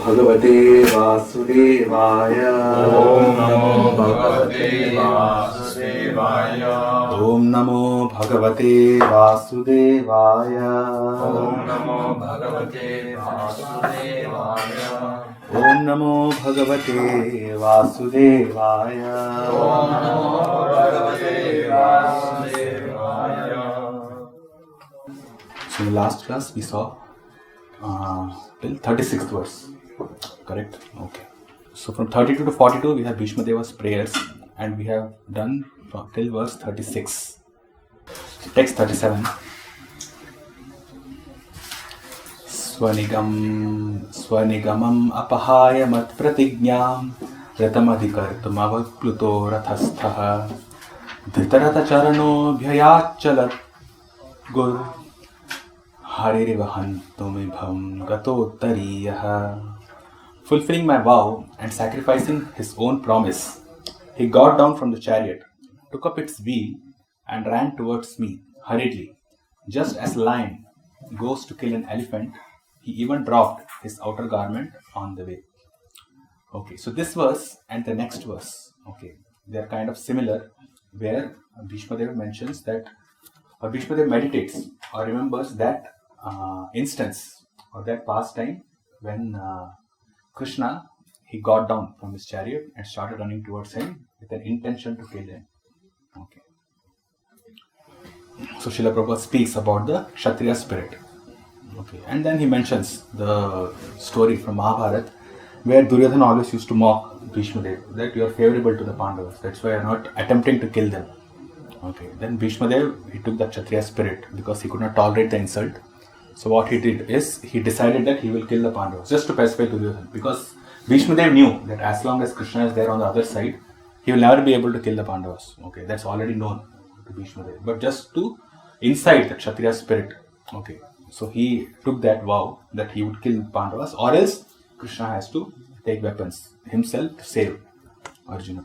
भगवते वासुदेवाय। ओम नमो भगवते वासुदेवाय। ओम नमो भगवते वासुदेवाय। ओम नमो भगवते वासुदेवाय। ओम नमो भगवते वासुदेवाय। ओम नमो भगवते वासुदेवाय. So in the last class we saw till 36th verse, correct? Okay. So from 32 to 42 we have Bhishma Deva's prayers, and we have done till verse 36. Text 37. स्वनिगमम् अपहाय मत्प्रतिज्ञां रतमधिकर्तुमवप्लुतो रथस्थः धृतरथचरणोऽभ्ययाच्चलत् गुर् हरिर्वहन्तुमिभं गतोत्तरीयः. Fulfilling my vow and sacrificing his own promise, he got down from the chariot, took up its wheel, and ran towards me hurriedly. Just as a lion goes to kill an elephant, he even dropped his outer garment on the way. Okay, so this verse and the next verse, okay, they are kind of similar, where Bhishma Deva mentions that, or Bhishma Deva meditates or remembers that instance or that past time when Krishna, he got down from his chariot and started running towards him with an intention to kill him. Okay. So Srila Prabhupada speaks about the Kshatriya spirit. Okay. And then he mentions the story from Mahabharata where Duryodhana always used to mock Bhishma Deva that you are favorable to the Pandavas. That's why you are not attempting to kill them. Okay. Then Bhishma Deva, he took the Kshatriya spirit because he could not tolerate the insult. So what he did is he decided that he will kill the Pandavas just to pacify Duryodhana, because Bhishma Deva knew that as long as Krishna is there on the other side, he will never be able to kill the Pandavas. Okay, that's already known to Bhishma Deva. But just to incite the Kshatriya spirit, okay, so he took that vow that he would kill Pandavas, or else Krishna has to take weapons himself to save Arjuna.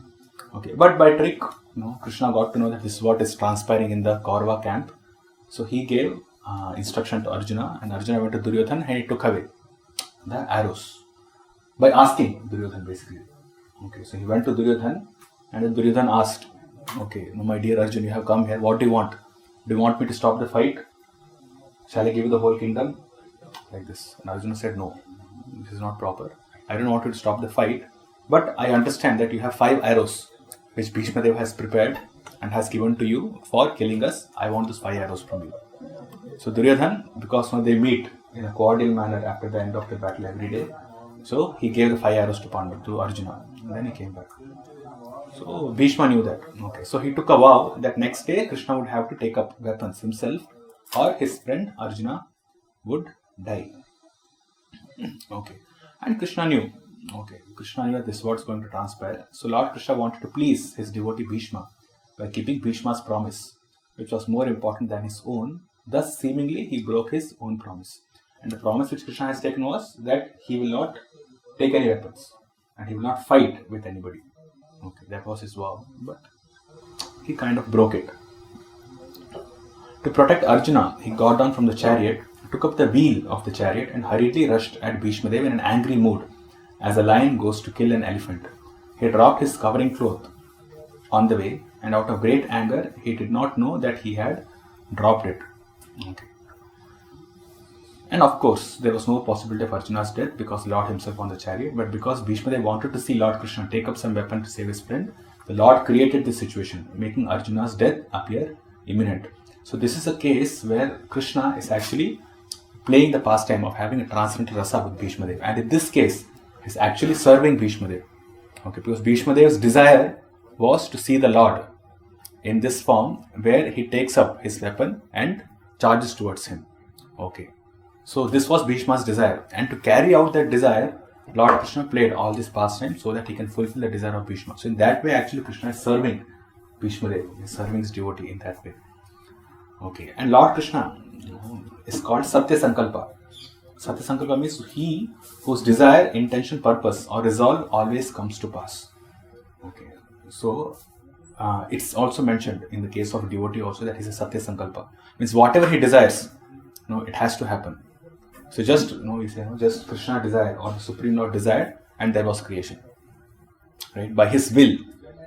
Okay, but by trick, Krishna got to know that this is what is transpiring in the Kaurava camp. So he gave instruction to Arjuna, and Arjuna went to Duryodhana and he took away the arrows by asking Duryodhana basically. Okay, so he went to Duryodhana, and then Duryodhana asked, okay, my dear Arjuna, you have come here, what do you want? Do you want me to stop the fight? Shall I give you the whole kingdom? Like this. And Arjuna said, no, this is not proper. I don't want you to stop the fight, but I understand that you have 5 arrows which Bhishma Deva has prepared and has given to you for killing us. I want those 5 arrows from you. So Duryodhana, because now they meet in a cordial manner after the end of the battle every day, so he gave the 5 arrows to Arjuna, and then he came back. So Bhishma knew that. Okay, so he took a vow that next day Krishna would have to take up weapons himself, or his friend Arjuna would die. Okay, and Krishna knew. Okay, Krishna knew that this is what's going to transpire. So Lord Krishna wanted to please his devotee Bhishma by keeping Bhishma's promise, which was more important than his own. Thus, seemingly, he broke his own promise. And the promise which Krishna has taken was that he will not take any weapons and he will not fight with anybody. Okay, that was his vow, but he kind of broke it. To protect Arjuna, he got down from the chariot, took up the wheel of the chariot, and hurriedly rushed at Bhishma Deva in an angry mood, as a lion goes to kill an elephant. He dropped his covering cloth on the way, and out of great anger, he did not know that he had dropped it. Okay. And of course, there was no possibility of Arjuna's death because Lord himself on the chariot, but because Bhishma Deva wanted to see Lord Krishna take up some weapon to save his friend, the Lord created this situation, making Arjuna's death appear imminent. So this is a case where Krishna is actually playing the pastime of having a transcendental rasa with Bhishma Deva, and in this case, he's actually serving Bhishma Deva. Okay, because Bhishma Deva's desire was to see the Lord in this form where he takes up his weapon and charges towards him. Okay, so this was Bhishma's desire, and to carry out that desire, Lord Krishna played all this pastime so that he can fulfill the desire of Bhishma. So in that way, actually, Krishna is serving Bhishma Deva, is serving his devotee in that way. Okay, and Lord Krishna is called Satya Sankalpa. Satya Sankalpa means he whose desire, intention, purpose, or resolve always comes to pass. Okay, so it's also mentioned in the case of devotee also that he's a Satya Sankalpa. Means whatever he desires, it has to happen. So just we say just Krishna desired, or the Supreme Lord desired, and there was creation. Right? By his will,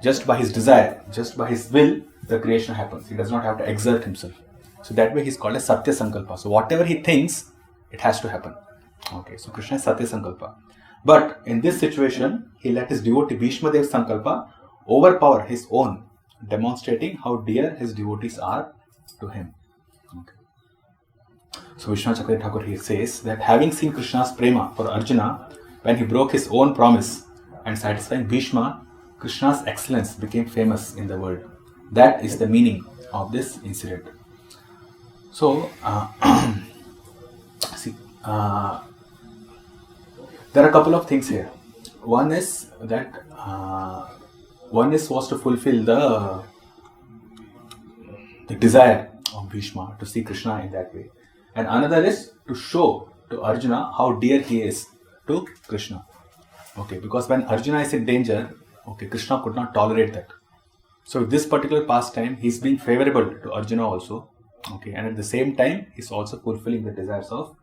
just by his desire, just by his will, the creation happens. He does not have to exert himself. So that way he's called as Satya Sankalpa. So whatever he thinks, it has to happen. Okay, so Krishna is Satya Sankalpa. But in this situation, he let his devotee Bhishma Dev Sankalpa overpower his own, demonstrating how dear his devotees are to him. Okay. So Vishwanath Chakravarti Thakur here says that having seen Krishna's prema for Arjuna, when he broke his own promise and satisfying Bhishma, Krishna's excellence became famous in the world. That is the meaning of this incident. So, see, there are a couple of things here. One is that was to fulfill the desire of Bhishma to see Krishna in that way, and another is to show to Arjuna how dear he is to Krishna. Okay, because when Arjuna is in danger, okay, Krishna could not tolerate that. So with this particular pastime, he is being favorable to Arjuna also. Okay, and at the same time, he is also fulfilling the desires of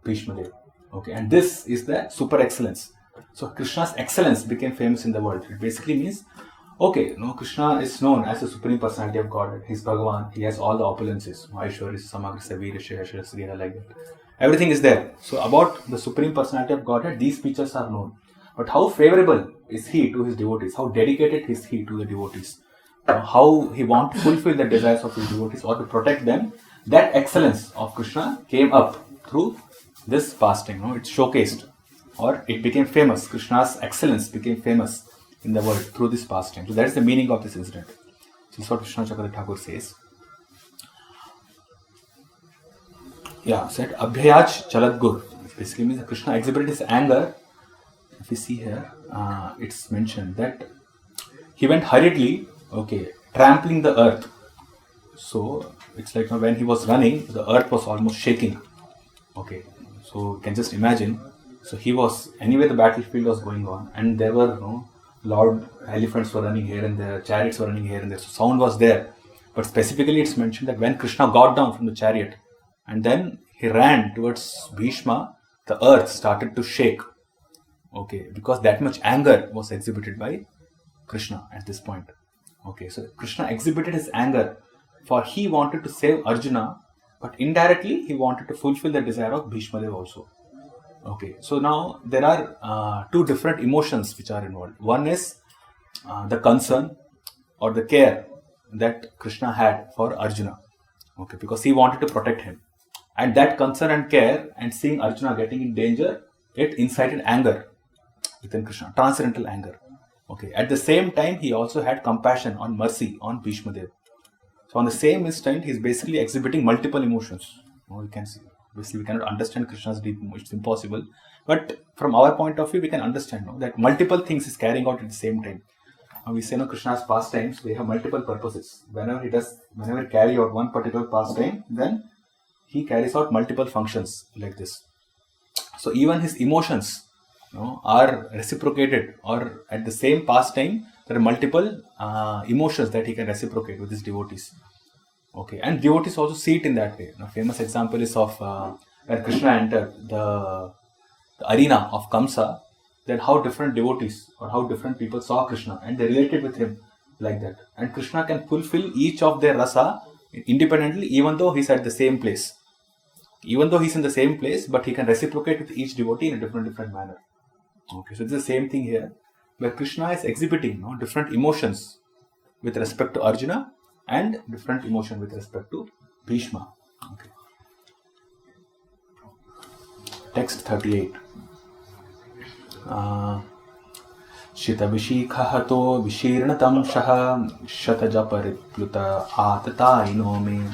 Bhishma Dev. Okay, and this is the super excellence. So Krishna's excellence became famous in the world. It basically means, okay, Krishna is known as the Supreme Personality of God. He's Bhagavan. He has all the opulences. Aishwarya, Samagra, Savira, Shreya, Sriya, like that. Everything is there. So about the Supreme Personality of Godhead, these features are known. But how favorable is he to his devotees? How dedicated is he to the devotees? How he wants to fulfill the desires of his devotees or to protect them? That excellence of Krishna came up through this pastime. It's showcased, or it became famous. Krishna's excellence became famous in the world through this pastime. So that is the meaning of this incident. This is what Vishwanath Chakravarti Thakur says. Yeah, said Abhyayaj Chaladgur. It basically means that Krishna exhibited his anger. If you see here, it's mentioned that he went hurriedly, trampling the earth. So it's like when he was running, the earth was almost shaking. Okay, so you can just imagine. So he was, anyway the battlefield was going on, and there were loud elephants were running here and there, chariots were running here and there. So sound was there. But specifically it's mentioned that when Krishna got down from the chariot and then he ran towards Bhishma, the earth started to shake. Okay, because that much anger was exhibited by Krishna at this point. Okay, so Krishna exhibited his anger for he wanted to save Arjuna, but indirectly he wanted to fulfill the desire of Bhishma Dev also. Okay, so now there are two different emotions which are involved. One is the concern or the care that Krishna had for Arjuna. Okay, because he wanted to protect him. And that concern and care and seeing Arjuna getting in danger, it incited anger within Krishna, transcendental anger. Okay, at the same time, he also had compassion on mercy on Bhishma Dev. So on the same instant, he is basically exhibiting multiple emotions. You can see. Obviously, we cannot understand Krishna's deep emotions. It's impossible. But from our point of view, we can understand that multiple things is carrying out at the same time. We say Krishna's pastimes, they have multiple purposes. Whenever he carry out one particular pastime, then he carries out multiple functions like this. So even his emotions are reciprocated, or at the same pastime, there are multiple emotions that he can reciprocate with his devotees. Okay, and devotees also see it in that way. A famous example is of when Krishna entered the arena of Kamsa, then how different devotees or how different people saw Krishna and they related with him like that. And Krishna can fulfill each of their rasa independently, even though he's at the same place. Even though he's in the same place, but he can reciprocate with each devotee in a different manner. Okay, so it's the same thing here, where Krishna is exhibiting different emotions with respect to Arjuna and different emotion with respect to Bhishma. Okay. Text 38. Shitabhishikhahato vishirnatamshaha shatajaparippluta atataino me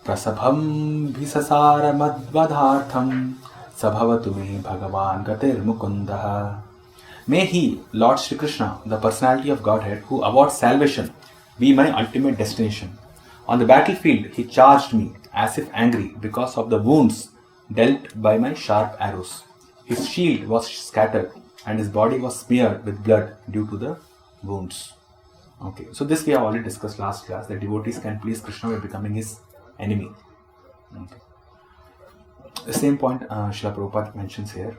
prasabham bhisasara madvadhartham sabhavatu me bhagavan gatir mukundaha. May he, Lord Shri Krishna, the personality of Godhead, who awards salvation, be my ultimate destination. On the battlefield, he charged me as if angry because of the wounds dealt by my sharp arrows. His shield was scattered and his body was smeared with blood due to the wounds. Okay, so this we have already discussed last class, that devotees can please Krishna by becoming his enemy. Okay. The same point Srila Prabhupada mentions here,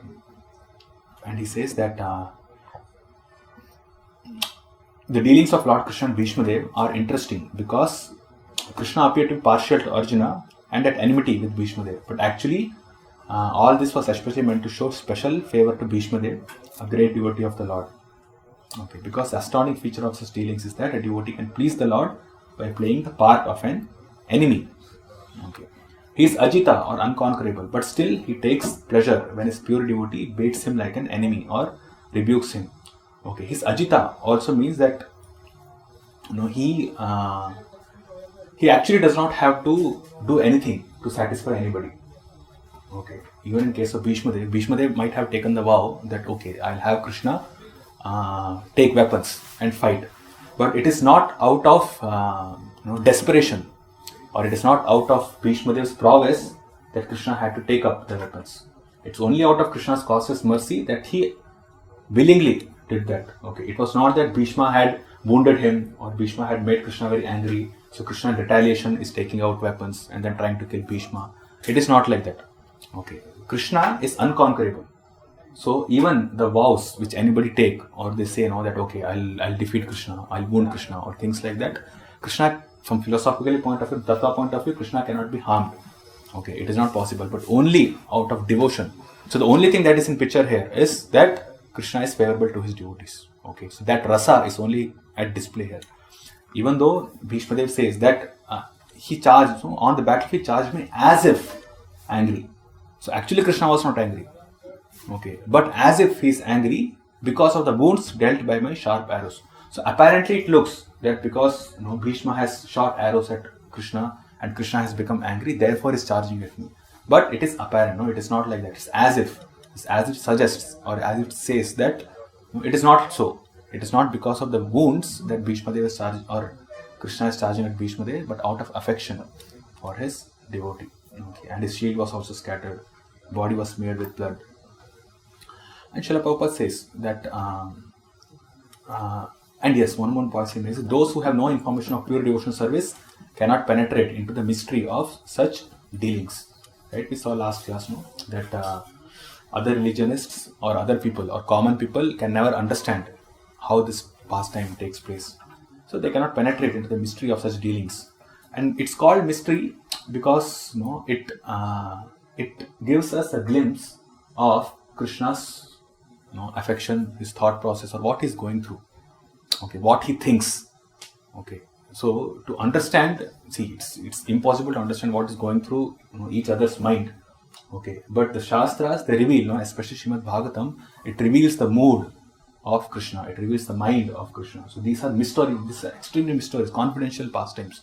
and he says that the dealings of Lord Krishna and Bhishma Dev are interesting because Krishna appeared to be partial to Arjuna and at enmity with Bhishma Dev. But actually, all this was especially meant to show special favor to Bhishma Dev, a great devotee of the Lord. Okay, because the astounding feature of such dealings is that a devotee can please the Lord by playing the part of an enemy. Okay. He is Ajita or unconquerable, but still he takes pleasure when his pure devotee baits him like an enemy or rebukes him. Okay, his Ajita also means that he actually does not have to do anything to satisfy anybody. Okay, even in case of Bhishma Dev might have taken the vow that okay, I'll have Krishna take weapons and fight, but it is not out of desperation, or it is not out of Bhishma Dev's prowess that Krishna had to take up the weapons. It's only out of Krishna's causeless mercy that he willingly did that. Okay, it was not that Bhishma had wounded him or Bhishma had made Krishna very angry, so Krishna in retaliation is taking out weapons and then trying to kill Bhishma. It is not like that. Okay, Krishna is unconquerable. So even the vows which anybody take, or they say that okay, I'll defeat Krishna, I'll wound Krishna, or things like that, Krishna, from philosophical point of view, tattva point of view, Krishna cannot be harmed. Okay, it is not possible, but only out of devotion. So the only thing that is in picture here is that Krishna is favorable to his devotees. Okay, so that rasa is only at display here. Even though Bhishma Dev says that he charged, on the battlefield, charged me as if angry. So actually Krishna was not angry. Okay, but as if he is angry because of the wounds dealt by my sharp arrows. So apparently it looks that because Bhishma has shot arrows at Krishna and Krishna has become angry, therefore is charging at me. But it is apparent, it is not like that. It's as if it suggests or as it says that it is not so. It is not because of the wounds that Bhishma Dev is charging or Krishna is charging at Bhishma Dev, but out of affection for his devotee. Okay, and his shield was also scattered, body was smeared with blood. And Srila Prabhupada says that, and yes, one more point he makes, those who have no information of pure devotional service cannot penetrate into the mystery of such dealings. Right? We saw last class that other religionists or other people or common people can never understand how this pastime takes place. So they cannot penetrate into the mystery of such dealings. And it's called mystery because it gives us a glimpse of Krishna's affection, his thought process, or what he's going through. Okay, what he thinks. Okay, so to understand, it's impossible to understand what is going through each other's mind. Okay, but the Shastras, they reveal, especially Srimad Bhagavatam, it reveals the mood of Krishna, it reveals the mind of Krishna. So these are mysteries, these are extremely mysterious, confidential pastimes.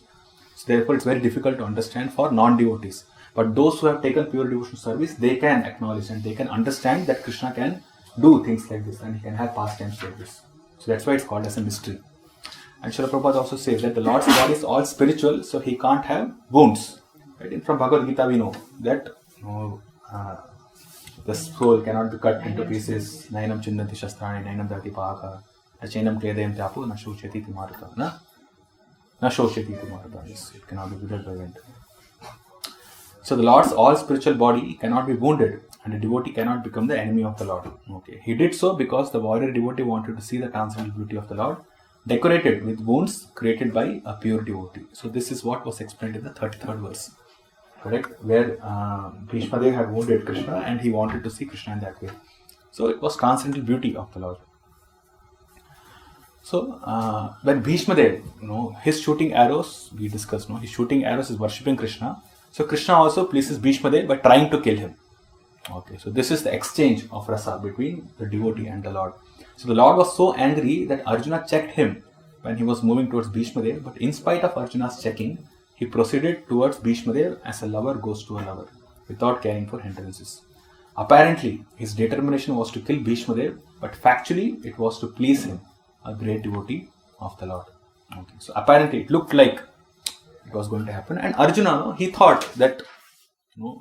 So therefore it's very difficult to understand for non-devotees. But those who have taken pure devotional service, they can acknowledge and they can understand that Krishna can do things like this and he can have pastimes like this. So that's why it's called as a mystery. And Srila Prabhupada also says that the Lord's body is all spiritual, so he can't have wounds. Right? And from Bhagavad Gita we know that the soul cannot be cut into pieces. Nainam chindanti shastrani, nainam dati paka, chainam kledayam tapu, na shoshati timarata. Na shoshati timarata. Yes, it cannot be withered by wind. So the Lord's all spiritual body cannot be wounded, and a devotee cannot become the enemy of the Lord. Okay, he did so because the warrior devotee wanted to see the transcendental beauty of the Lord, decorated with wounds created by a pure devotee. So this is what was explained in the 33rd verse, correct? Where Bhishma Dev had wounded Krishna and he wanted to see Krishna in that way. So it was transcendental beauty of the Lord. So when Bhishma Dev, his shooting arrows, we discussed, his shooting arrows is worshipping Krishna. So Krishna also pleases Bhishma Dev by trying to kill him. Okay, so this is the exchange of rasa between the devotee and the Lord. So the Lord was so angry that Arjuna checked him when he was moving towards Bhishma Dev, but in spite of Arjuna's checking, he proceeded towards Bhishma Dev as a lover goes to a lover, without caring for hindrances. Apparently, his determination was to kill Bhishma Dev, but factually it was to please him, a great devotee of the Lord. Okay, so apparently it looked like it was going to happen, and Arjuna, he thought that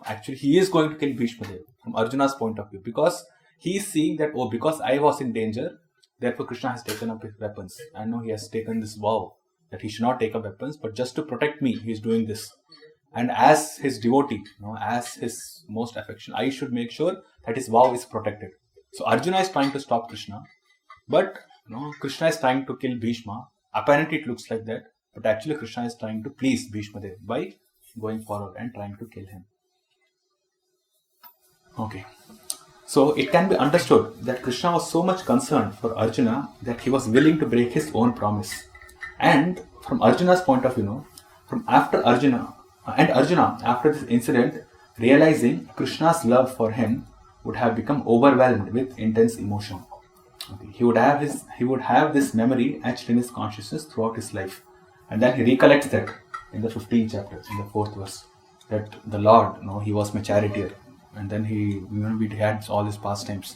actually he is going to kill Bhishma Dev from Arjuna's point of view, because he is seeing that, because I was in danger, therefore Krishna has taken up his weapons, and he has taken this vow that he should not take up weapons, but just to protect me, he is doing this. and as his devotee, as his most affection, I should make sure that his vow is protected. So Arjuna is trying to stop Krishna, but Krishna is trying to kill Bhishma. Apparently it looks like that, but actually Krishna is trying to please Bhishma Dev by going forward and trying to kill him. Okay. So it can be understood that Krishna was so much concerned for Arjuna that he was willing to break his own promise. And from Arjuna's point of view, after Arjuna, after this incident, realizing Krishna's love for him, would have become overwhelmed with intense emotion. Okay. He would have this memory etched in his consciousness throughout his life, and then he recollects that in the 15th chapter, in the 4th verse, that the Lord, he was my charioteer, and then he had all his pastimes.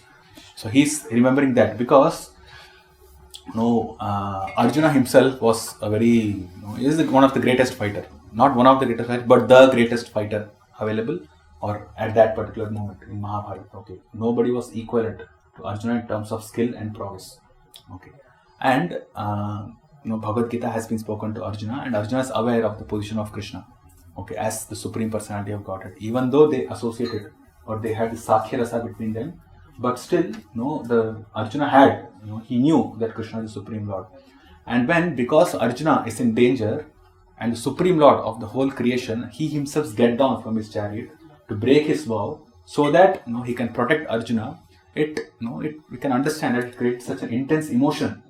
So he's remembering that because Arjuna himself was a very, is one of the greatest fighter, not one of the greatest fighter, but the greatest fighter available, or at that particular moment in Mahabharata. Okay, nobody was equivalent to Arjuna in terms of skill and prowess. Okay, and Bhagavad Gita has been spoken to Arjuna, and Arjuna is aware of the position of Krishna, okay, as the supreme personality of Godhead. Even though they associated or they had the Sakhya Rasa between them, but still, the Arjuna had, he knew that Krishna is the supreme Lord, and because Arjuna is in danger, and the supreme Lord of the whole creation, he himself gets down from his chariot to break his vow, so that he can protect Arjuna. We can understand that it creates such an intense emotion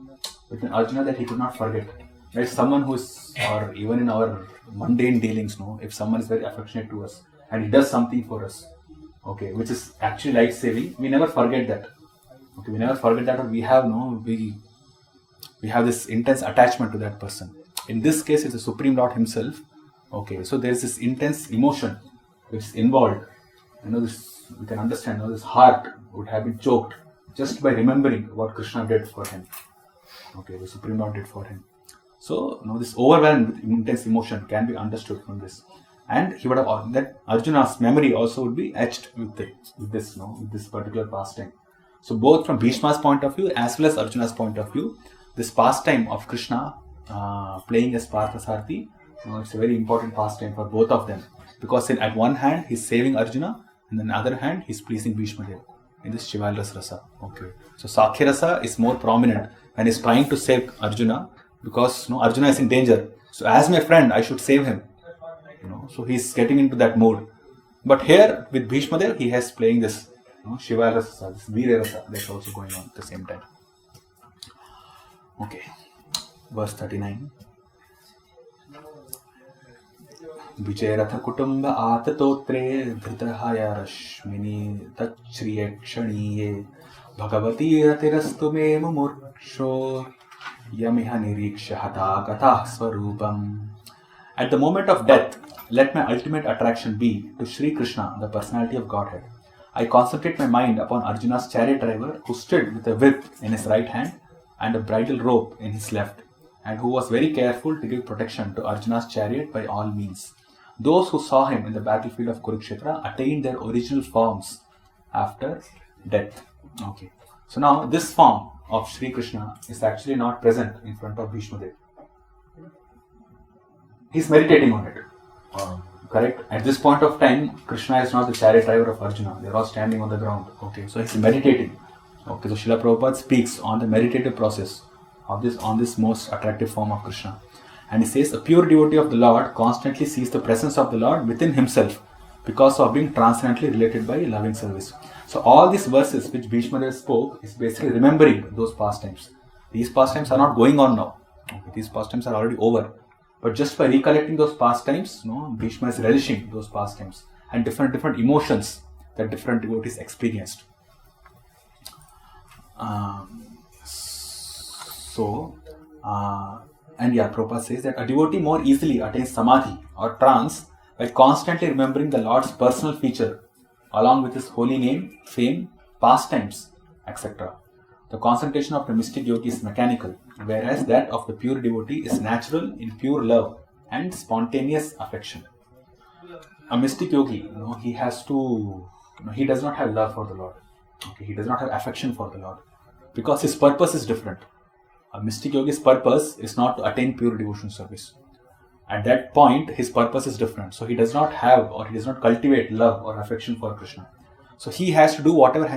within Arjuna that he could not forget. Right? Someone who is, or even in our mundane dealings, if someone is very affectionate to us and he does something for us, okay, which is actually life-saving, we never forget that. Okay, we never forget that, or we have this intense attachment to that person. In this case, it's the Supreme Lord himself. Okay, so there is this intense emotion which is involved. We can understand, this heart would have been choked just by remembering what Krishna did for him. Okay, the Supreme Lord did for him. So, this overwhelmed with intense emotion can be understood from this. And he would have, that Arjuna's memory also would be etched with this particular pastime. So, both from Bhishma's point of view as well as Arjuna's point of view, this pastime of Krishna playing as Parthasarathi, it's a very important pastime for both of them. Because at one hand, he's saving Arjuna, and on the other hand, he's pleasing Bhishma Dev in this Chivalrous Rasa. Okay. So Sakhya Rasa is more prominent when he's trying to save Arjuna, because Arjuna is in danger. So as my friend, I should save him. So he's getting into that mood. But here with Bhishma Dev, he has playing this Chivalrous Rasa, this Veera Rasa that's also going on at the same time. Okay. Verse 39. विजयरथ कुटुंब आततोत्रे धृतहाय रश्मिनी तच्छ्रिये क्षणीये भगवती रतिरस्तु मे मुमुक्षो यमिह निरीक्ष्य हता कथाः स्वरूपम्. At the moment of death, let my ultimate attraction be to Sri Krishna, the personality of Godhead. I concentrate my mind upon Arjuna's chariot driver, who stood with a whip in his right hand and a bridle rope in his left, and who was very careful to give protection to Arjuna's chariot by all means. Those who saw him in the battlefield of Kurukshetra attained their original forms after death. Okay. So now this form of Sri Krishna is actually not present in front of Bhishma Dev. He's meditating on it. Correct? At this point of time, Krishna is not the chariot driver of Arjuna. They're all standing on the ground. Okay. So he's meditating. Okay. So Srila Prabhupada speaks on the meditative process of this most attractive form of Krishna. And he says, a pure devotee of the Lord constantly sees the presence of the Lord within himself because of being transcendently related by loving service. So all these verses which Bhishma Dev spoke is basically remembering those pastimes. These pastimes are not going on now. Okay, these pastimes are already over. But just by recollecting those pastimes, Bhishma is relishing those pastimes and different emotions that different devotees experienced. Prabhupada says that a devotee more easily attains samadhi or trance by constantly remembering the Lord's personal feature along with his holy name, fame, pastimes, etc. The concentration of the mystic yogi is mechanical, whereas that of the pure devotee is natural in pure love and spontaneous affection. A mystic yogi, he does not have love for the Lord. Okay, he does not have affection for the Lord because his purpose is different. A mystic yogi's purpose is not to attain pure devotion service. At that point, his purpose is different. So he does not have or he does not cultivate love or affection for Krishna. So he has to do whatever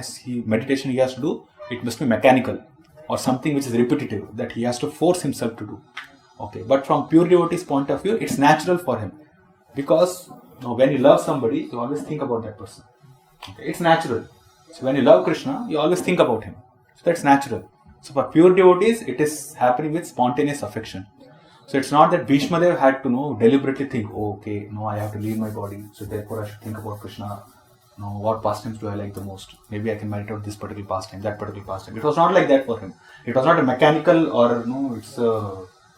meditation he has to do. It must be mechanical or something which is repetitive that he has to force himself to do. Okay, but from pure devotee's point of view, it's natural for him because when you love somebody, you always think about that person. Okay, it's natural. So when you love Krishna, you always think about him. So that's natural. So for pure devotees, it is happening with spontaneous affection. So it's not that Bhishma Dev had to deliberately think, I have to leave my body, so therefore I should think about Krishna. What pastimes do I like the most? Maybe I can meditate on this particular pastime, that particular pastime. It was not like that for him. It was not a mechanical or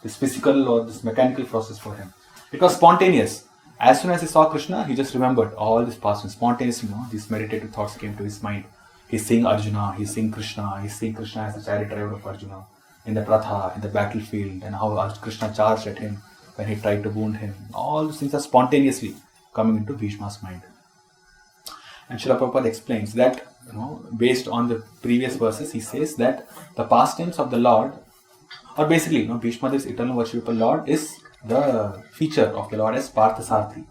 this physical or this mechanical process for him. It was spontaneous. As soon as he saw Krishna, he just remembered all these pastimes. Spontaneously, these meditative thoughts came to his mind. He's seeing Arjuna, he's seeing Krishna as the chariot driver of Arjuna. In the Ratha, in the battlefield, and how Krishna charged at him when he tried to wound him. All these things are spontaneously coming into Bhishma's mind. And Srila Prabhupada explains that, based on the previous verses, he says that the pastimes of the Lord, or basically, Bhishma Dev's eternal worshipable Lord is the feature of the Lord as Parthasarathi.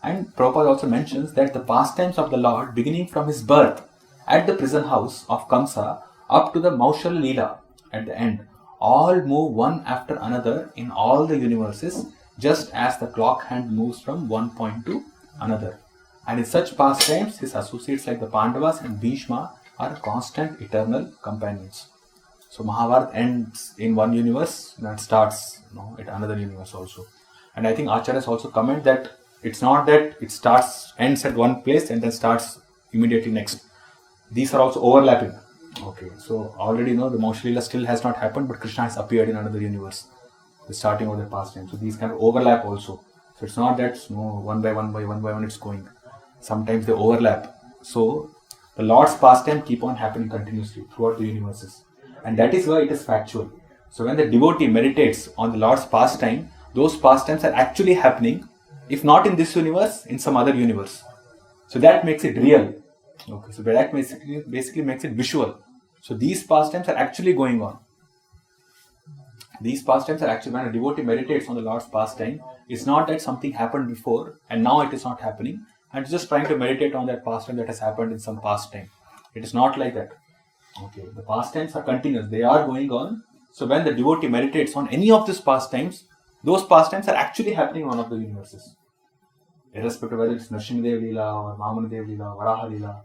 And Prabhupada also mentions that the pastimes of the Lord, beginning from his birth at the prison house of Kamsa up to the Maushal Leela at the end, all move one after another in all the universes, just as the clock hand moves from one point to another. And in such pastimes, his associates like the Pandavas and Bhishma are constant eternal companions. So Mahabharata ends in one universe and starts at another universe also. And I think Acharyas also comment that it's not that it ends at one place and then starts immediately next. These are also overlapping. Okay, so already the Maushal still has not happened, but Krishna has appeared in another universe, the starting of the pastime. So these kind of overlap also. So it's not that one by one it's going. Sometimes they overlap. So the Lord's pastime keep on happening continuously throughout the universes, and that is why it is factual. So when the devotee meditates on the Lord's pastime, those pastimes are actually happening, if not in this universe, in some other universe. So that makes it real. Okay, so that basically makes it visual. So these pastimes are actually going on. These pastimes are actually, when a devotee meditates on the Lord's pastime, it's not that something happened before and now it is not happening, and just trying to meditate on that pastime that has happened in some past time. It is not like that. Okay, the pastimes are continuous. They are going on. So when the devotee meditates on any of these pastimes, those pastimes are actually happening in one of the universes. Irrespective of whether it's Nrsimhadev Leela or Vamanadev Leela, Varaha Leela.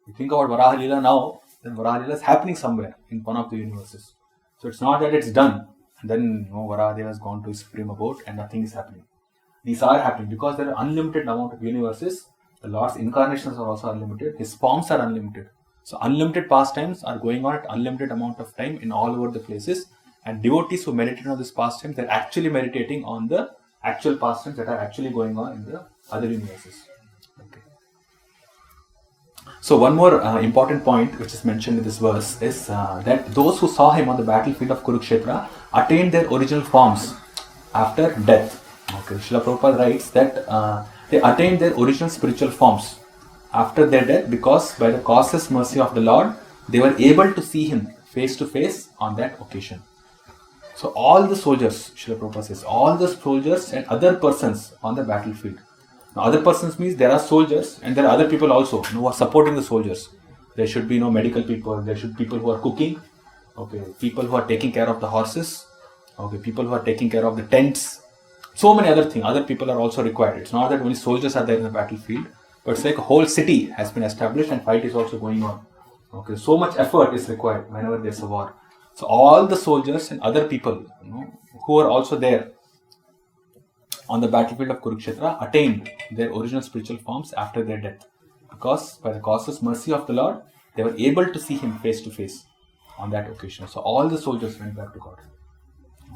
You think about Varaha Leela now, then Varaha Leela is happening somewhere in one of the universes. So it's not that it's done and then Varaha has gone to his supreme abode and nothing is happening. These are happening because there are unlimited amount of universes. The Lord's incarnations are also unlimited. His forms are unlimited. So unlimited pastimes are going on at unlimited amount of time in all over the places. And devotees who meditate on this pastime, they're actually meditating on the actual pastimes that are actually going on in the other universes. Okay. So one more important point which is mentioned in this verse is that those who saw him on the battlefield of Kurukshetra attained their original forms after death. Okay, Srila Prabhupada writes that they attained their original spiritual forms after their death because by the causeless mercy of the Lord, they were able to see him face to face on that occasion. So all the soldiers, Srila Prabhupada says, all the soldiers and other persons on the battlefield. Now other persons means there are soldiers and there are other people also who are supporting the soldiers. There should be medical people, there should be people who are cooking, okay, people who are taking care of the horses, okay, people who are taking care of the tents. So many other things, other people are also required. It's not that only soldiers are there in the battlefield, but it's like a whole city has been established and fight is also going on. Okay, so much effort is required whenever there's a war. So all the soldiers and other people who are also there on the battlefield of Kurukshetra attained their original spiritual forms after their death. Because by the causeless mercy of the Lord, they were able to see him face to face on that occasion. So all the soldiers went back to God.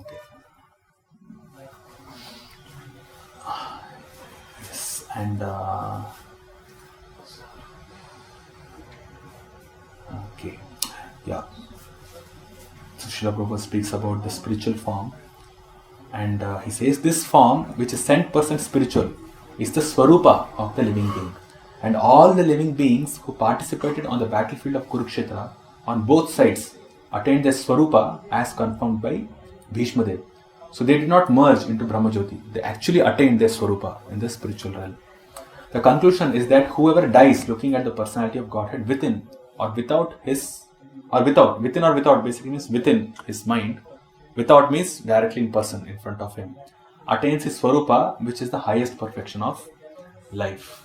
Okay. Yes, and okay, yeah. So Srila Prabhupada speaks about the spiritual form, and he says this form, which is 100% spiritual, is the Swarupa of the living being. And all the living beings who participated on the battlefield of Kurukshetra on both sides attained their Swarupa as confirmed by Bhishma Dev. So they did not merge into Brahmajyoti. They actually attained their Swarupa in the spiritual realm. The conclusion is that whoever dies looking at the personality of Godhead within or without within or without basically means within his mind, without means directly in person in front of him, attains his Swarupa, which is the highest perfection of life.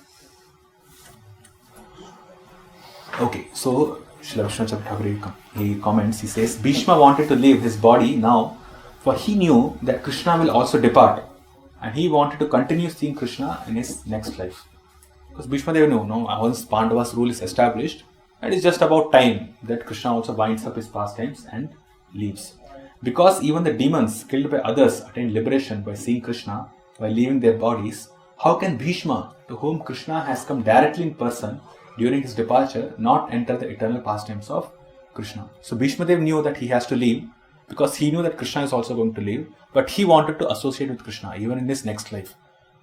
Okay, so Srila Vishwanath Thakur, he comments, he says, Bhishma wanted to leave his body now, for he knew that Krishna will also depart, and he wanted to continue seeing Krishna in his next life. Because Bhishma Deva knew, once Pandava's rule is established, it is just about time that Krishna also winds up his pastimes and leaves. Because even the demons killed by others attained liberation by seeing Krishna while leaving their bodies, how can Bhishma, to whom Krishna has come directly in person during his departure, not enter the eternal pastimes of Krishna? So Bhishma Dev knew that he has to leave because he knew that Krishna is also going to leave, but he wanted to associate with Krishna even in his next life.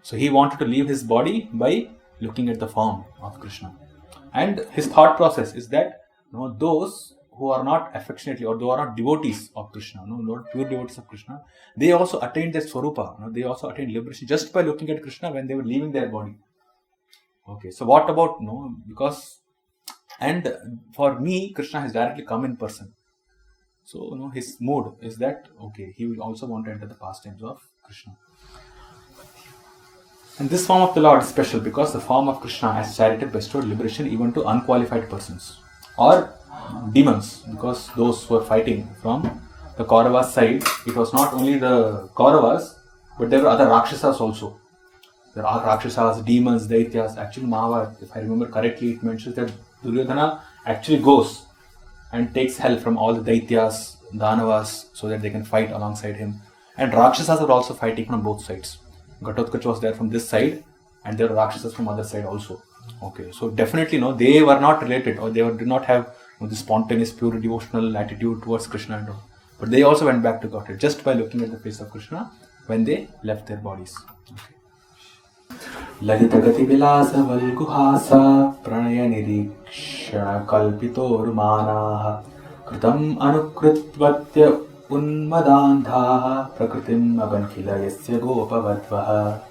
So he wanted to leave his body by looking at the form of Krishna. And his thought process is that those who are not affectionately or who are not devotees of Krishna, not pure devotees of Krishna, they also attained their Swarupa. They also attained liberation just by looking at Krishna when they were leaving their body. Okay, so what about because and for me Krishna has directly come in person. So his mood is that he will also want to enter the pastimes of Krishna. And this form of the Lord is special because the form of Krishna has charity bestowed liberation even to unqualified persons or demons, because those who were fighting from the Kauravas side, it was not only the Kauravas, but there were other Rakshasas also. There are Rakshasas, demons, Daityas. Actually, Mahabharata, if I remember correctly, it mentions that Duryodhana actually goes and takes help from all the Daityas, Danavas, so that they can fight alongside him. And Rakshasas are also fighting from both sides. Ghatotkacha was there from this side, and there were Rakshasas from other side also. Okay, so definitely they were not related, or did not have this spontaneous, pure devotional attitude towards Krishna and all. But they also went back to Godhead just by looking at the face of Krishna when they left their bodies. Lalita gati vilasa valguhasa pranaya nirikshana kalpitormanaha kritam anukritvatya unmadandhaha prakritim abankhila yasya gopavadvaha.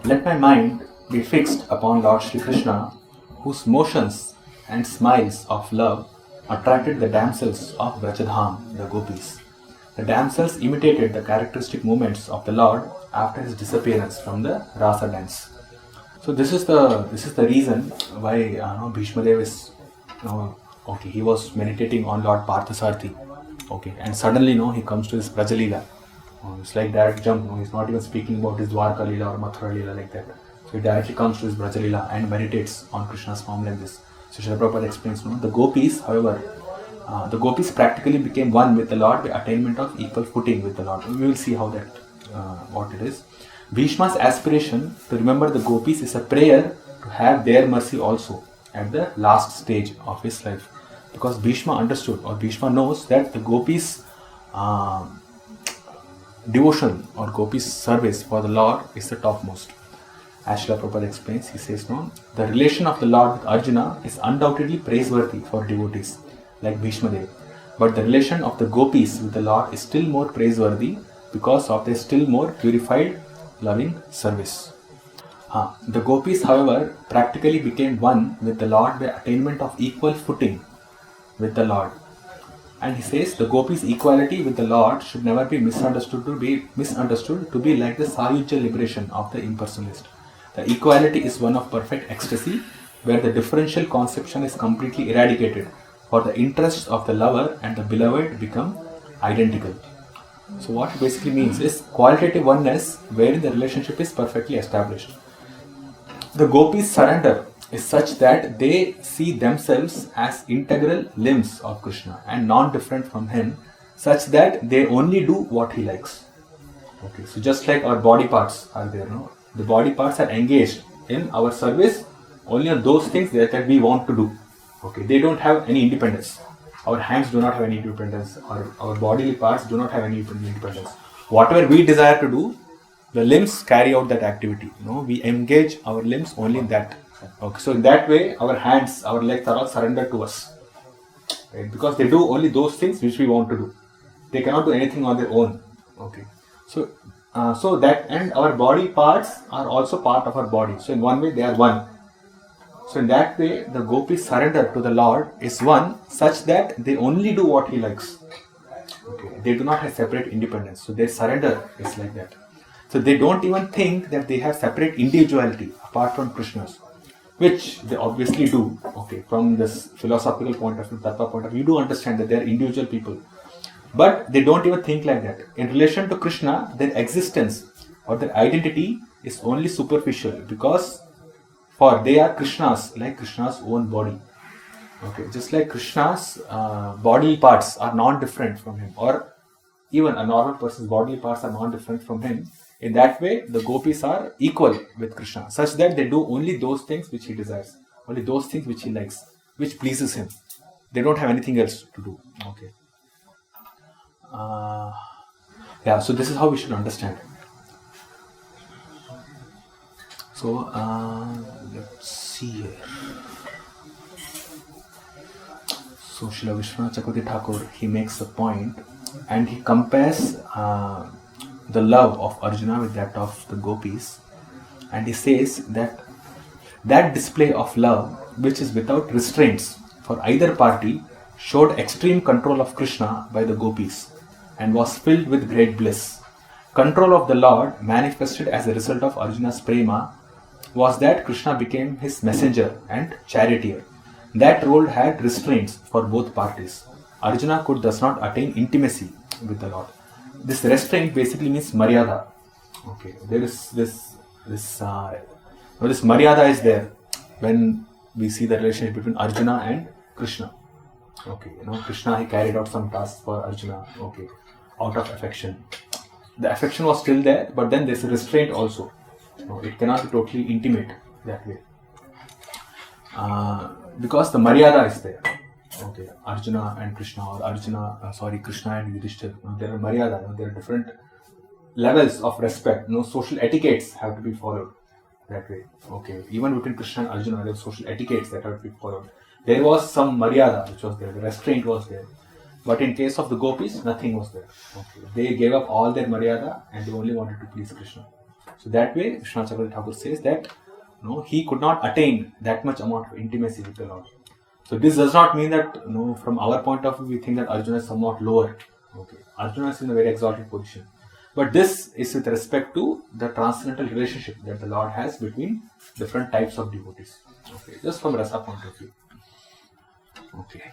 Let my mind be fixed upon Lord Shri Krishna, whose motions and smiles of love attracted the damsels of Vrajadham, the gopis. The damsels imitated the characteristic movements of the Lord after his disappearance from the Rasa dance. So this is the reason why Bhishma Dev is he was meditating on Lord Parthasarathi. And suddenly he comes to his Brajalila. It's like direct jump. He's not even speaking about his Dwarka Lila or Mathura Lila like that. So he directly comes to his Brajalila and meditates on Krishna's form like this. So Srila Prabhupada explains, the gopis, however, the gopis practically became one with the Lord by attainment of equal footing with the Lord. We will see how that, what it is. Bhishma's aspiration to remember the gopis is a prayer to have their mercy also at the last stage of his life. Because Bhishma understood, or Bhishma knows, that the gopis' devotion or gopis' service for the Lord is the topmost. As Srila Prabhupada explains, he says, the relation of the Lord with Arjuna is undoubtedly praiseworthy for devotees like Bhishma Dev. But the relation of the gopis with the Lord is still more praiseworthy because of their still more purified, loving service. The gopis, however, practically became one with the Lord by attainment of equal footing with the Lord. And he says the gopis' equality with the Lord should never be misunderstood to be like the Sayujya liberation of the impersonalist. The equality is one of perfect ecstasy, where the differential conception is completely eradicated, for the interests of the lover and the beloved become identical. So what it basically means is qualitative oneness wherein the relationship is perfectly established. The gopis' surrender is such that they see themselves as integral limbs of Krishna and non-different from him, such that they only do what he likes. So just like our body parts are there, the body parts are engaged in our service only on those things that we want to do. They don't have any independence. Our hands do not have any independence, or our bodily parts do not have any independence. Whatever we desire to do, the limbs carry out that activity. We engage our limbs only in that. So in that way, our hands, our legs are all surrendered to us. Because they do only those things which we want to do. They cannot do anything on their own. Okay. So that, and our body parts are also part of our body. So in one way they are one. So in that way, the gopis surrender to the Lord is one, such that they only do what He likes. Okay. They do not have separate independence. So their surrender is like that. So they don't even think that they have separate individuality apart from Krishna's, which they obviously do. Okay, from this philosophical point of view, tattva point of view, you do understand that they are individual people. But they don't even think like that. In relation to Krishna, their existence or their identity is only superficial, because for they are Krishna's, like Krishna's own body. Okay, just like Krishna's body parts are non-different from him, or even a normal person's bodily parts are non-different from him. In that way, the gopis are equal with Krishna, such that they do only those things which he desires, only those things which he likes, which pleases him. They don't have anything else to do. Okay. Yeah, so this is how we should understand. So let's see here. So Srila Vishwanath Chakravarti Thakur, he makes a point and he compares the love of Arjuna with that of the gopis, and he says that that display of love, which is without restraints for either party, showed extreme control of Krishna by the gopis and was filled with great bliss. Control of the Lord, manifested as a result of Arjuna's prema, was that Krishna became his messenger and charioteer. That role had restraints for both parties. Arjuna could thus not attain intimacy with the Lord. This restraint basically means maryada. Okay, there is this maryada is there when we see the relationship between Arjuna and Krishna. Okay, Krishna, he carried out some tasks for Arjuna. Okay, out of affection. The affection was still there, but then there's a restraint also. It cannot be totally intimate that way. Because the maryada is there. Okay, Arjuna and Krishna, or Krishna and Yudhishthira. There are maryada. There are different levels of respect. Social etiquettes have to be followed that way. Okay, even between Krishna and Arjuna, there are social etiquettes that have to be followed. There was some maryada which was there. The restraint was there. But in case of the gopis, nothing was there. Okay, they gave up all their maryada and they only wanted to please Krishna. So that way, Vishwanath Chakravarti Thakur says that he could not attain that much amount of intimacy with the Lord. So this does not mean that from our point of view we think that Arjuna is somewhat lower. Okay, Arjuna is in a very exalted position. But this is with respect to the transcendental relationship that the Lord has between different types of devotees. Okay, just from rasa point of view. Okay.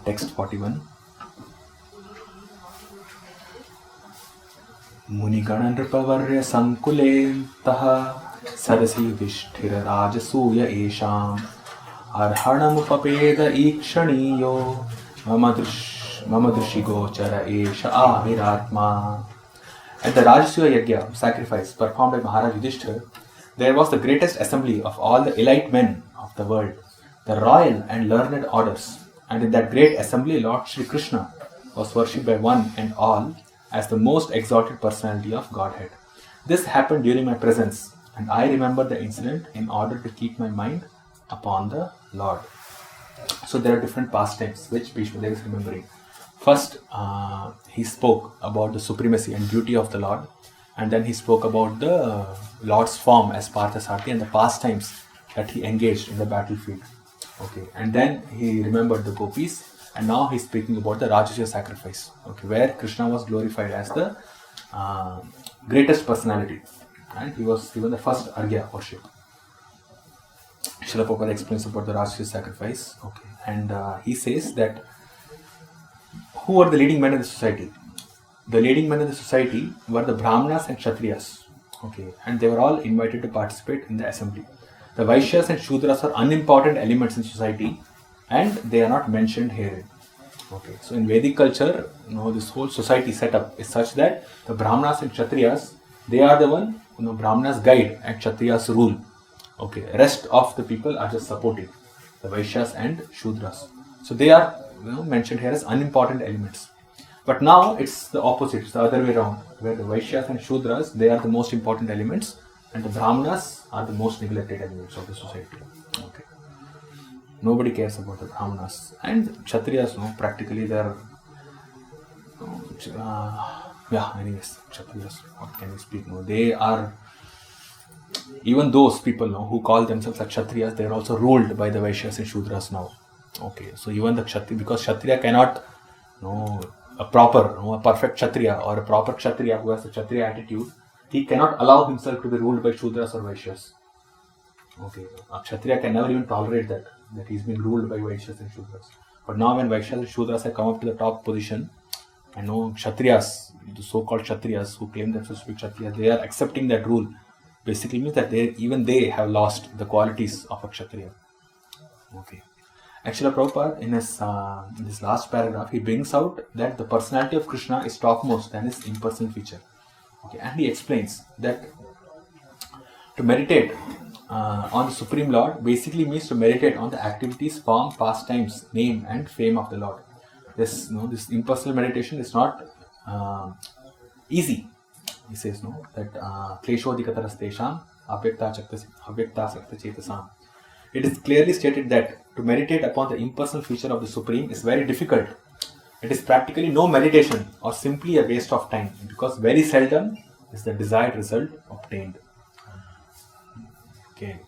Text 41. Munigana nripavarya sankule taha sadasi vishthira rajasuya esham arhanam upapeda ikshaniyo mama drishigochara esha aviratma. At the Rajasuya Yajna sacrifice performed by Maharaj Yudhishthira, there was the greatest assembly of all the elite men of the world, the royal and learned orders. And in that great assembly, Lord Shri Krishna was worshipped by one and all as the most exalted personality of Godhead. This happened during my presence, and I remember the incident in order to keep my mind upon the Lord. So there are different pastimes which Bhishma Dev is remembering. First, he spoke about the supremacy and beauty of the Lord, and then he spoke about the Lord's form as Parthasarathi and the pastimes that he engaged in the battlefield. Okay, and then he remembered the gopis, and now he's speaking about the Rajasuya sacrifice. Okay, where Krishna was glorified as the greatest personality, and he was given the first Arghya worship. Srila Prabhupada explains about the Rajasuya sacrifice. Okay, and he says that who are the leading men in the society? The leading men in the society were the Brahmanas and Kshatriyas. Okay, and they were all invited to participate in the assembly. The Vaishyas and Shudras are unimportant elements in society, and they are not mentioned here. Okay, so in Vedic culture, this whole society setup is such that the Brahmanas and Kshatriyas, they are the one, Brahmanas guide and Kshatriyas rule. Okay, rest of the people are just supporting the Vaishyas and Shudras. So they are mentioned here as unimportant elements. But now it's the opposite, it's the other way around, where the Vaishyas and Shudras, they are the most important elements, and the Brahmanas are the most neglected elements of the society. Okay. Nobody cares about the Brahmanas. And Kshatriyas, practically they are Anyways, Kshatriyas, what can we speak? No, they are, even those people who call themselves as Kshatriyas, they are also ruled by the Vaishyas and Shudras now. Okay, so even the Kshatriya, because Kshatriya cannot, a perfect Kshatriya or a proper Kshatriya who has a Kshatriya attitude, he cannot allow himself to be ruled by Shudras or Vaishyas. Okay, a Kshatriya can never even tolerate that he's being ruled by Vaishyas and Shudras. But now when Vaishyas and Shudras have come up to the top position, I know Kshatriyas, the so-called Kshatriyas who claim themselves to be Kshatriyas, they are accepting that rule. Basically means that they have lost the qualities of a Kshatriya. Okay. Actually, Prabhupada, in this last paragraph, he brings out that the personality of Krishna is topmost than his impersonal feature. Okay. And he explains that to meditate on the Supreme Lord basically means to meditate on the activities, form, pastimes, name and fame of the Lord. This impersonal meditation is not easy. He says that kleshodikatarastesham avyaktasakta chetasam. It is clearly stated that to meditate upon the impersonal feature of the Supreme is very difficult. It is practically no meditation or simply a waste of time because very seldom is the desired result obtained. Okay.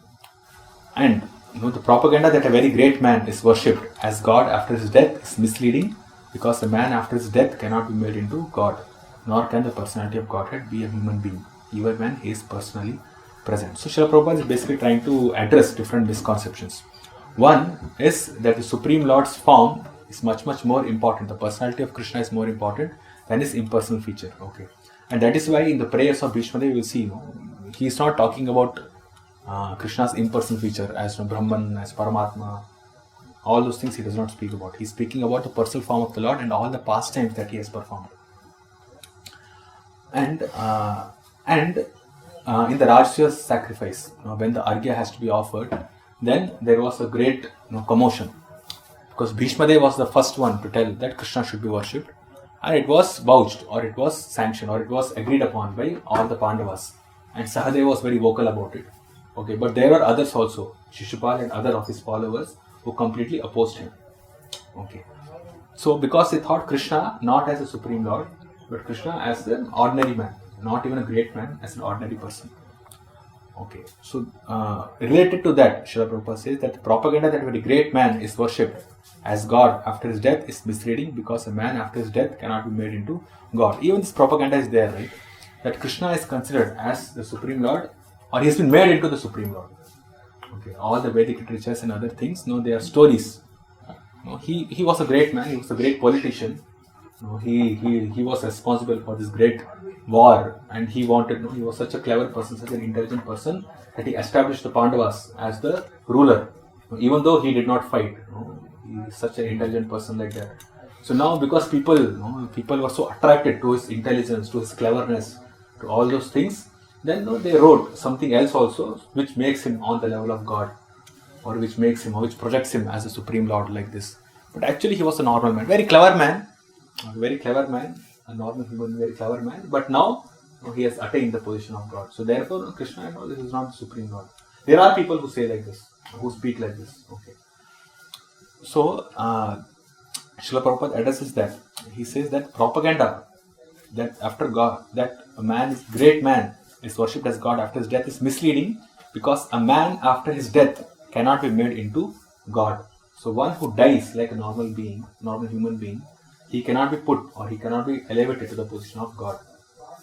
And the propaganda that a very great man is worshipped as God after his death is misleading because a man after his death cannot be made into God, nor can the personality of Godhead be a human being, even when he is personally present. So Srila Prabhupada is basically trying to address different misconceptions. One is that the Supreme Lord's form is much, much more important. The personality of Krishna is more important than his impersonal feature. Okay. And that is why in the prayers of Bhishma Dev you will see, he is not talking about Krishna's impersonal feature as Brahman, as Paramatma. All those things he does not speak about. He is speaking about the personal form of the Lord and all the pastimes that he has performed. And in the Rajasuya sacrifice, when the Arghya has to be offered, then there was a great commotion. Because Bhishma Dev was the first one to tell that Krishna should be worshipped. And it was vouched, or it was sanctioned, or it was agreed upon by all the Pandavas. And Sahadeva was very vocal about it. Okay, but there were others also, Shishupal and other of his followers, who completely opposed him. Okay. So because they thought Krishna not as a Supreme Lord, but Krishna as an ordinary man, not even a great man, as an ordinary person. Okay. So related to that, Srila Prabhupada says that the propaganda that a very great man is worshipped as God after his death is misleading because a man after his death cannot be made into God. Even this propaganda is there, right? That Krishna is considered as the Supreme Lord, or he has been made into the Supreme Lord. Okay, all the Vedic literatures and other things, they are stories. He was a great man. He was a great politician. He was responsible for this great war, and he was such a clever person, such an intelligent person that he established the Pandavas as the ruler, even though he did not fight. He is such an intelligent person like that. So now, because people were so attracted to his intelligence, to his cleverness, to all those things, then they wrote something else also, which makes him on the level of God, or which projects him as a Supreme Lord like this. But actually, he was a normal man, very clever man, a normal human, very clever man. But now he has attained the position of God. So therefore, Krishna this is not the Supreme Lord. There are people who say like this, who speak like this. Okay. So Srila Prabhupada addresses that. He says that propaganda that after God, that a man is great man is worshipped as God after his death is misleading because a man after his death cannot be made into God. So one who dies like a normal human being, he cannot be put or he cannot be elevated to the position of God.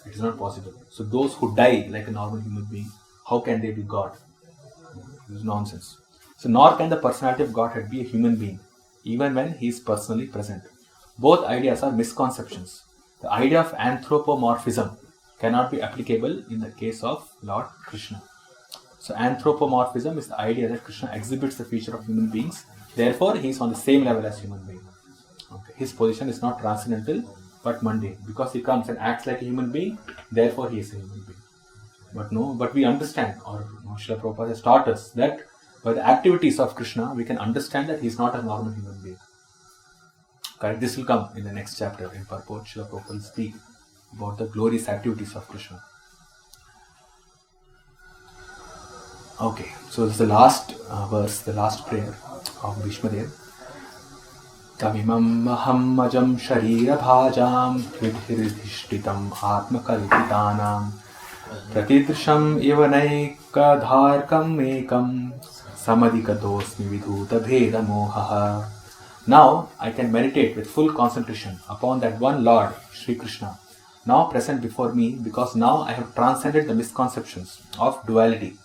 It is not possible. So those who die like a normal human being, how can they be God? This is nonsense. So nor can the personality of Godhead be a human being, even when he is personally present. Both ideas are misconceptions. The idea of anthropomorphism cannot be applicable in the case of Lord Krishna. So anthropomorphism is the idea that Krishna exhibits the feature of human beings, therefore he is on the same level as human being. Okay. His position is not transcendental but mundane. Because he comes and acts like a human being, therefore he is a human being. But we understand, or Srila Prabhupada has taught us that by the activities of Krishna, we can understand that he is not a normal human being. Correct? This will come in the next chapter in purport. Srila Prabhupada will speak about the glorious activities of Krishna. Okay, so this is the last verse, the last prayer of Bhishma Dev. Tamimam mahammajam sharira bhajam vidhiridhishtitam atmakalpitanam pratidrisham ivanaikadharkam ekam samadikadosmi vidhuta bheda mohaha. Now I can meditate with full concentration upon that one Lord, Sri Krishna, now present before me, because now I have transcended the misconceptions of duality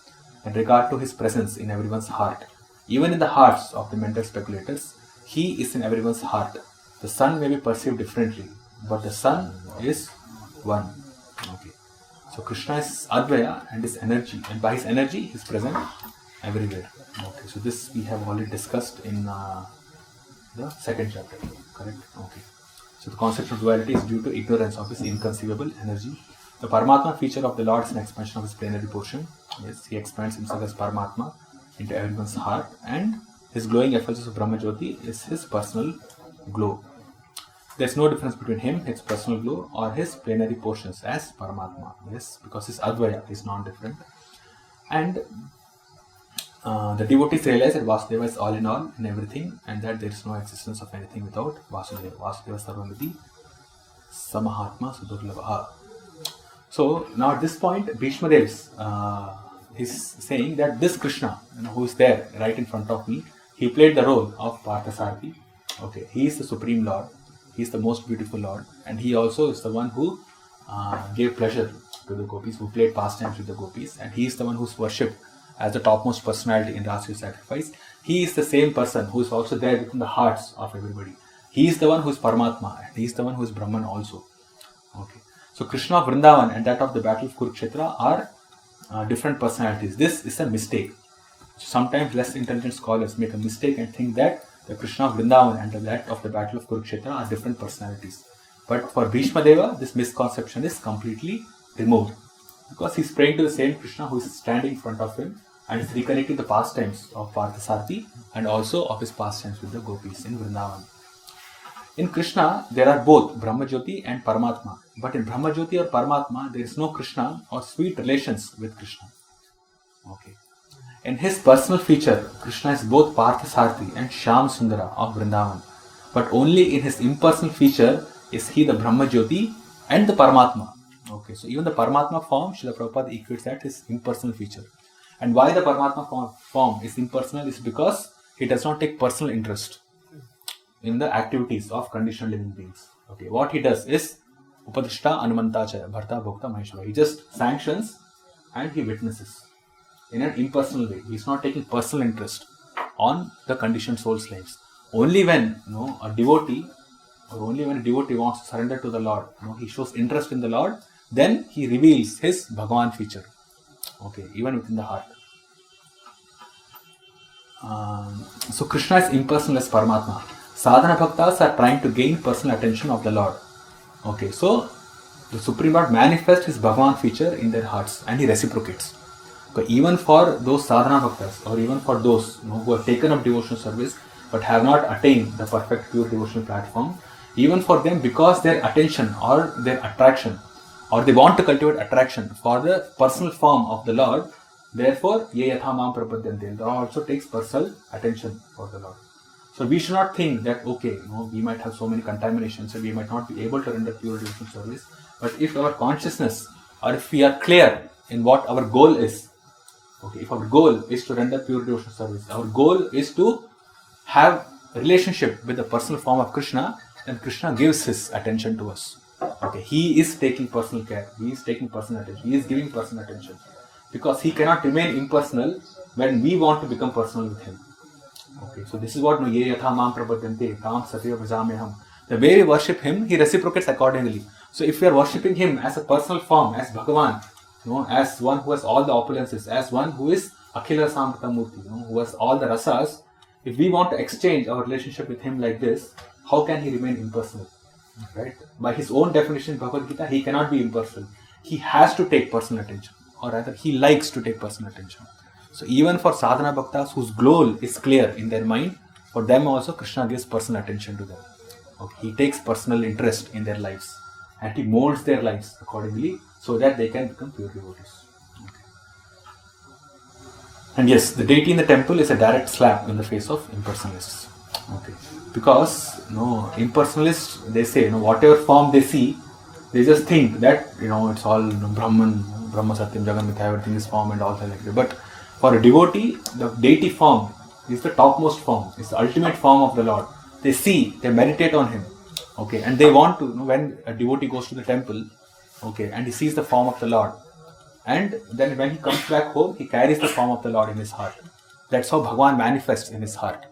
in regard to his presence in everyone's heart. Even in the hearts of the mental speculators, he is in everyone's heart. The sun may be perceived differently, but the sun is one. Okay. So Krishna is Advaya and his energy, and by his energy he is present everywhere. Okay. So this we have already discussed in the second chapter. Correct? Okay. So the concept of duality is due to ignorance of his inconceivable energy. The Paramatma feature of the Lord is an expansion of his plenary portion. Yes, he expands himself as Paramatma into everyone's heart, and his glowing effulgence of Brahma Jyoti is his personal glow. There is no difference between him, his personal glow, or his plenary portions as Paramatma. Yes, because his Advaya is non-different. And the devotees realize that Vasudeva is all in all in everything, and that there is no existence of anything without Vasudeva. Vasudeva Sarvamiti Samahatma Sudurlabha. So now at this point, Bhishma Dev is saying that this Krishna, who is there right in front of me, he played the role of Parthasarathi. Okay, he is the Supreme Lord, he is the most beautiful Lord, and he also is the one who gave pleasure to the gopis, who played pastimes with the gopis, and he is the one who is worshipped as the topmost personality in Rasiya sacrifice. He is the same person who is also there within the hearts of everybody. He is the one who is Paramatma, and he is the one who is Brahman also. Okay. So Krishna of Vrindavan and that of the battle of Kurukshetra are different personalities. This is a mistake. Sometimes less intelligent scholars make a mistake and think that the Krishna of Vrindavan and that of the battle of Kurukshetra are different personalities. But for Bhishma Deva, this misconception is completely removed, because he is praying to the same Krishna who is standing in front of him and is reconnecting the pastimes of Parthasarathi and also of his pastimes with the gopis in Vrindavan. In Krishna, there are both Brahma Jyoti and Paramatma. But in Brahma Jyoti or Paramatma, there is no Krishna or sweet relations with Krishna. Okay. In his personal feature, Krishna is both Parthasarathi and Shyam Sundara of Vrindavan. But only in his impersonal feature is he the Brahma Jyoti and the Paramatma. Okay, so even the Paramatma form, Srila Prabhupada equates that his impersonal feature. And why the Paramatma form is impersonal is because he does not take personal interest in the activities of conditioned living beings. Okay, what he does is Upadrishta Anumantacha, Bharta Bhokta Maheshwara. He just sanctions and he witnesses in an impersonal way. He is not taking personal interest on the conditioned soul slaves. Only when a devotee wants to surrender to the Lord, he shows interest in the Lord, then he reveals his Bhagavan feature. Okay, even within the heart. So Krishna is impersonal as Paramatma. Sadhana Bhaktas are trying to gain personal attention of the Lord. Okay, so the Supreme Lord manifests his Bhagavan feature in their hearts and he reciprocates. Okay, even for those Sadhana Bhaktas, or even for those who have taken up devotional service but have not attained the perfect pure devotional platform, even for them, because their attention or their attraction, or they want to cultivate attraction for the personal form of the Lord, therefore, ye yatha mam prapadyante, the Lord also takes personal attention for the Lord. So we should not think that, okay, we might have so many contaminations and we might not be able to render pure devotional service. But if our consciousness, or if we are clear in what our goal is, okay, if our goal is to render pure devotional service, our goal is to have a relationship with the personal form of Krishna, then Krishna gives his attention to us. Okay, he is taking personal care, he is taking personal attention, he is giving personal attention, because he cannot remain impersonal when we want to become personal with him. Okay, so this is what ye yatha mam prapadyante tam satya bhajameham. The way we worship him, he reciprocates accordingly. So if we are worshipping him as a personal form, as Bhagavan, as one who has all the opulences, as one who is Akhila Samprata Murti, who has all the rasas, if we want to exchange our relationship with him like this, how can he remain impersonal? Right? By his own definition, Bhagavad Gita, he cannot be impersonal. He has to take personal attention, or rather, he likes to take personal attention. So even for sadhana bhaktas whose goal is clear in their mind, for them also Krishna gives personal attention to them. Okay. He takes personal interest in their lives and he molds their lives accordingly so that they can become pure devotees. Okay. And yes, the deity in the temple is a direct slap in the face of impersonalists. Okay. Because impersonalists, they say whatever form they see, they just think that it's all Brahman, Brahma Satyam, Jagan Mithya, everything is form and all that like that. But for a devotee, the deity form is the topmost form, it's the ultimate form of the Lord. They see, they meditate on him, okay, and they want to, when a devotee goes to the temple, okay, and he sees the form of the Lord, and then when he comes back home, he carries the form of the Lord in his heart. That's how Bhagwan manifests in his heart,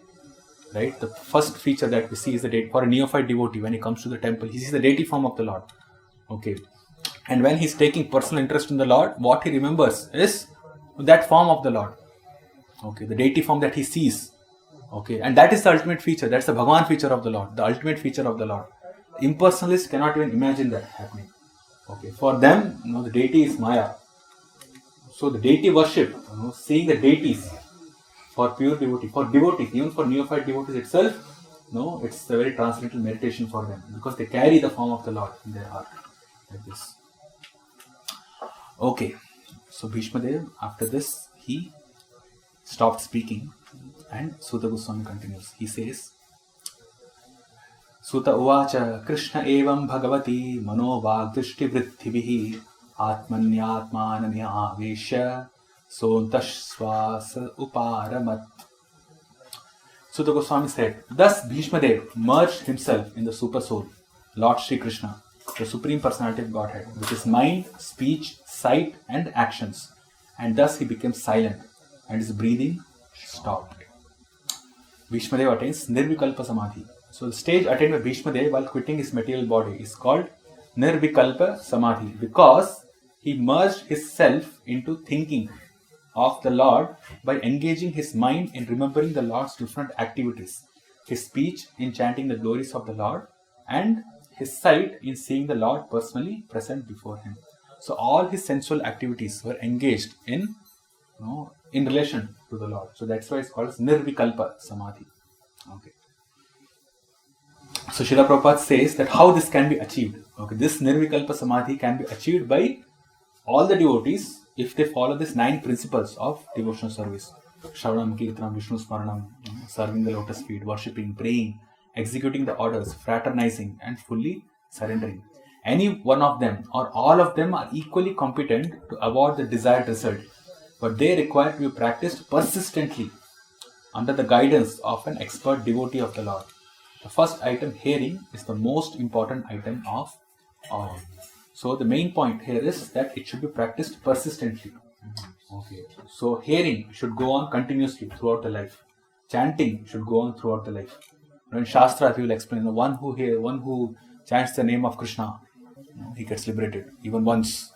right? The first feature that we see is the deity. For a neophyte devotee, when he comes to the temple, he sees the deity form of the Lord, okay, and when he's taking personal interest in the Lord, what he remembers is that form of the Lord, okay, the deity form that he sees, okay, and that is the ultimate feature. That's the Bhagwan feature of the Lord, the ultimate feature of the Lord. Impersonalists cannot even imagine that happening, okay. For them, the deity is Maya. So the deity worship, seeing the deities, for pure devotee, for devotees, even for neophyte devotees itself, it's a very transcendental meditation for them, because they carry the form of the Lord in their heart, like this. Okay, so Bhishma Dev, after this, he stopped speaking, and Suta Goswami continues. He says, Suta uvacha Krishna evam bhagavati mano vagdrishti vritthibihi atmanyatmananya avesha sontashvasa uparamat. Suta Goswami said, thus Bhishma Dev merged himself in the Super Soul, Lord Shri Krishna, the Supreme Personality of Godhead, with his mind, speech, sight and actions, and thus he became silent and his breathing stopped. Bhishma Dev attains Nirvikalpa Samadhi. So the stage attained by Bhishma Dev while quitting his material body is called Nirvikalpa Samadhi, because he merged his self into thinking of the Lord by engaging his mind in remembering the Lord's different activities, his speech in chanting the glories of the Lord, and his sight in seeing the Lord personally present before him. So all his sensual activities were engaged in relation to the Lord. So that's why it's called Nirvikalpa Samadhi. Okay. So Srila Prabhupada says that how this can be achieved. Okay, this Nirvikalpa Samadhi can be achieved by all the devotees if they follow these 9 principles of devotional service. Shravanam, Kirtanam, Vishnu Smaranam, serving the lotus feet, worshipping, praying, executing the orders, fraternizing and fully surrendering. Any one of them or all of them are equally competent to award the desired result, but they require to be practiced persistently under the guidance of an expert devotee of the Lord. The first item, hearing, is the most important item of all. So the main point here is that it should be practiced persistently. Okay. So hearing should go on continuously throughout the life. Chanting should go on throughout the life. In Shastra, we will explain, one who chants the name of Krishna, he gets liberated even once.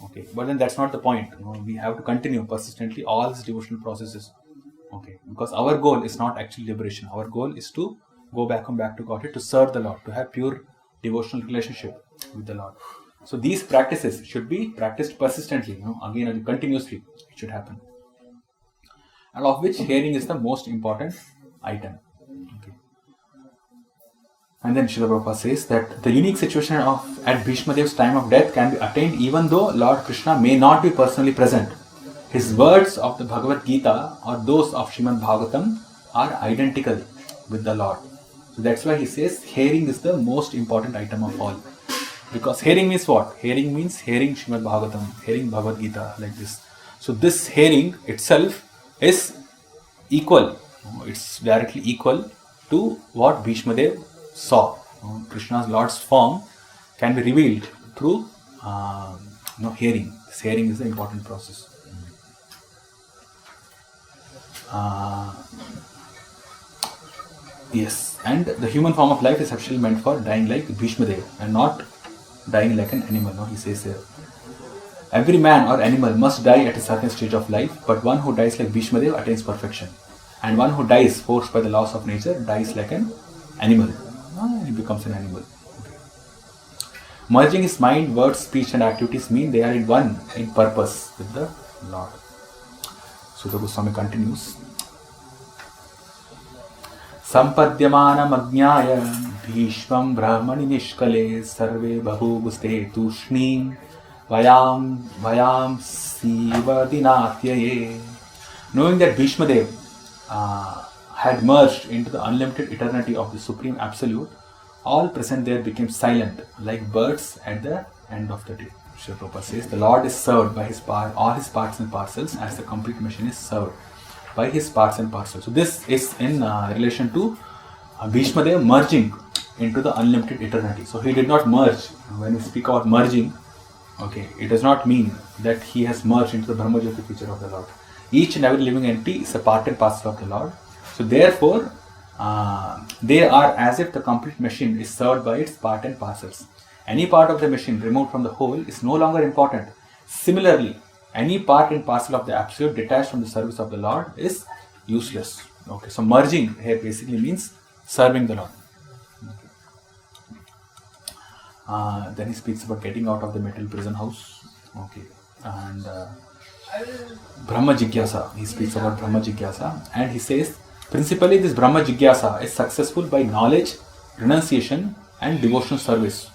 Okay, but then that's not the point. We have to continue persistently all these devotional processes. Okay, because our goal is not actually liberation. Our goal is to go back to Godhead, to serve the Lord, to have pure devotional relationship with the Lord. So these practices should be practiced persistently, again and continuously it should happen. And of which hearing is the most important item. Okay. And then Srila Prabhupada says that the unique situation at Bhishma Dev's time of death can be attained even though Lord Krishna may not be personally present. His words of the Bhagavad Gita or those of Srimad Bhagavatam are identical with the Lord. So that's why he says hearing is the most important item of all. Because hearing means what? Hearing means hearing Srimad Bhagavatam, hearing Bhagavad Gita, like this. So this hearing itself is equal. It's directly equal to what Bhishma Dev saw. Krishna's Lord's form can be revealed through hearing. This hearing is the important process. Yes, and the human form of life is actually meant for dying like Bhishma Dev and not dying like an animal. He says there, every man or animal must die at a certain stage of life, but one who dies like Bhishma Dev attains perfection, and one who dies forced by the laws of nature dies like an animal. He becomes an animal. Okay. Merging his mind, words, speech and activities mean they are in one in purpose with the Lord. So the Goswami continues. Sampadyamanam ajnaya bhishmam brahmani nishkale sarve bahubhuste tushnim vayam sivadinatyaye. Knowing that Bhishma Dev had merged into the unlimited eternity of the Supreme Absolute, all present there became silent, like birds at the end of the day. Srila Prabhupada says, the Lord is served by all his parts and parcels as the complete machine is served by his parts and parcels. So this is in relation to Bhishma Dev merging into the unlimited eternity. So he did not merge. When we speak about merging, okay, it does not mean that he has merged into the Brahmajyoti feature of the Lord. Each and every living entity is a part and parcel of the Lord. So therefore, they are as if the complete machine is served by its part and parcels. Any part of the machine removed from the whole is no longer important. Similarly, any part and parcel of the Absolute detached from the service of the Lord is useless. Okay, so merging here basically means serving the Lord. Then he speaks about getting out of the metal prison house. Okay, and Brahma Jigyasa. He speaks about Brahma Jigyasa, and he says principally this Brahma Jigyasa is successful by knowledge, renunciation, and devotional service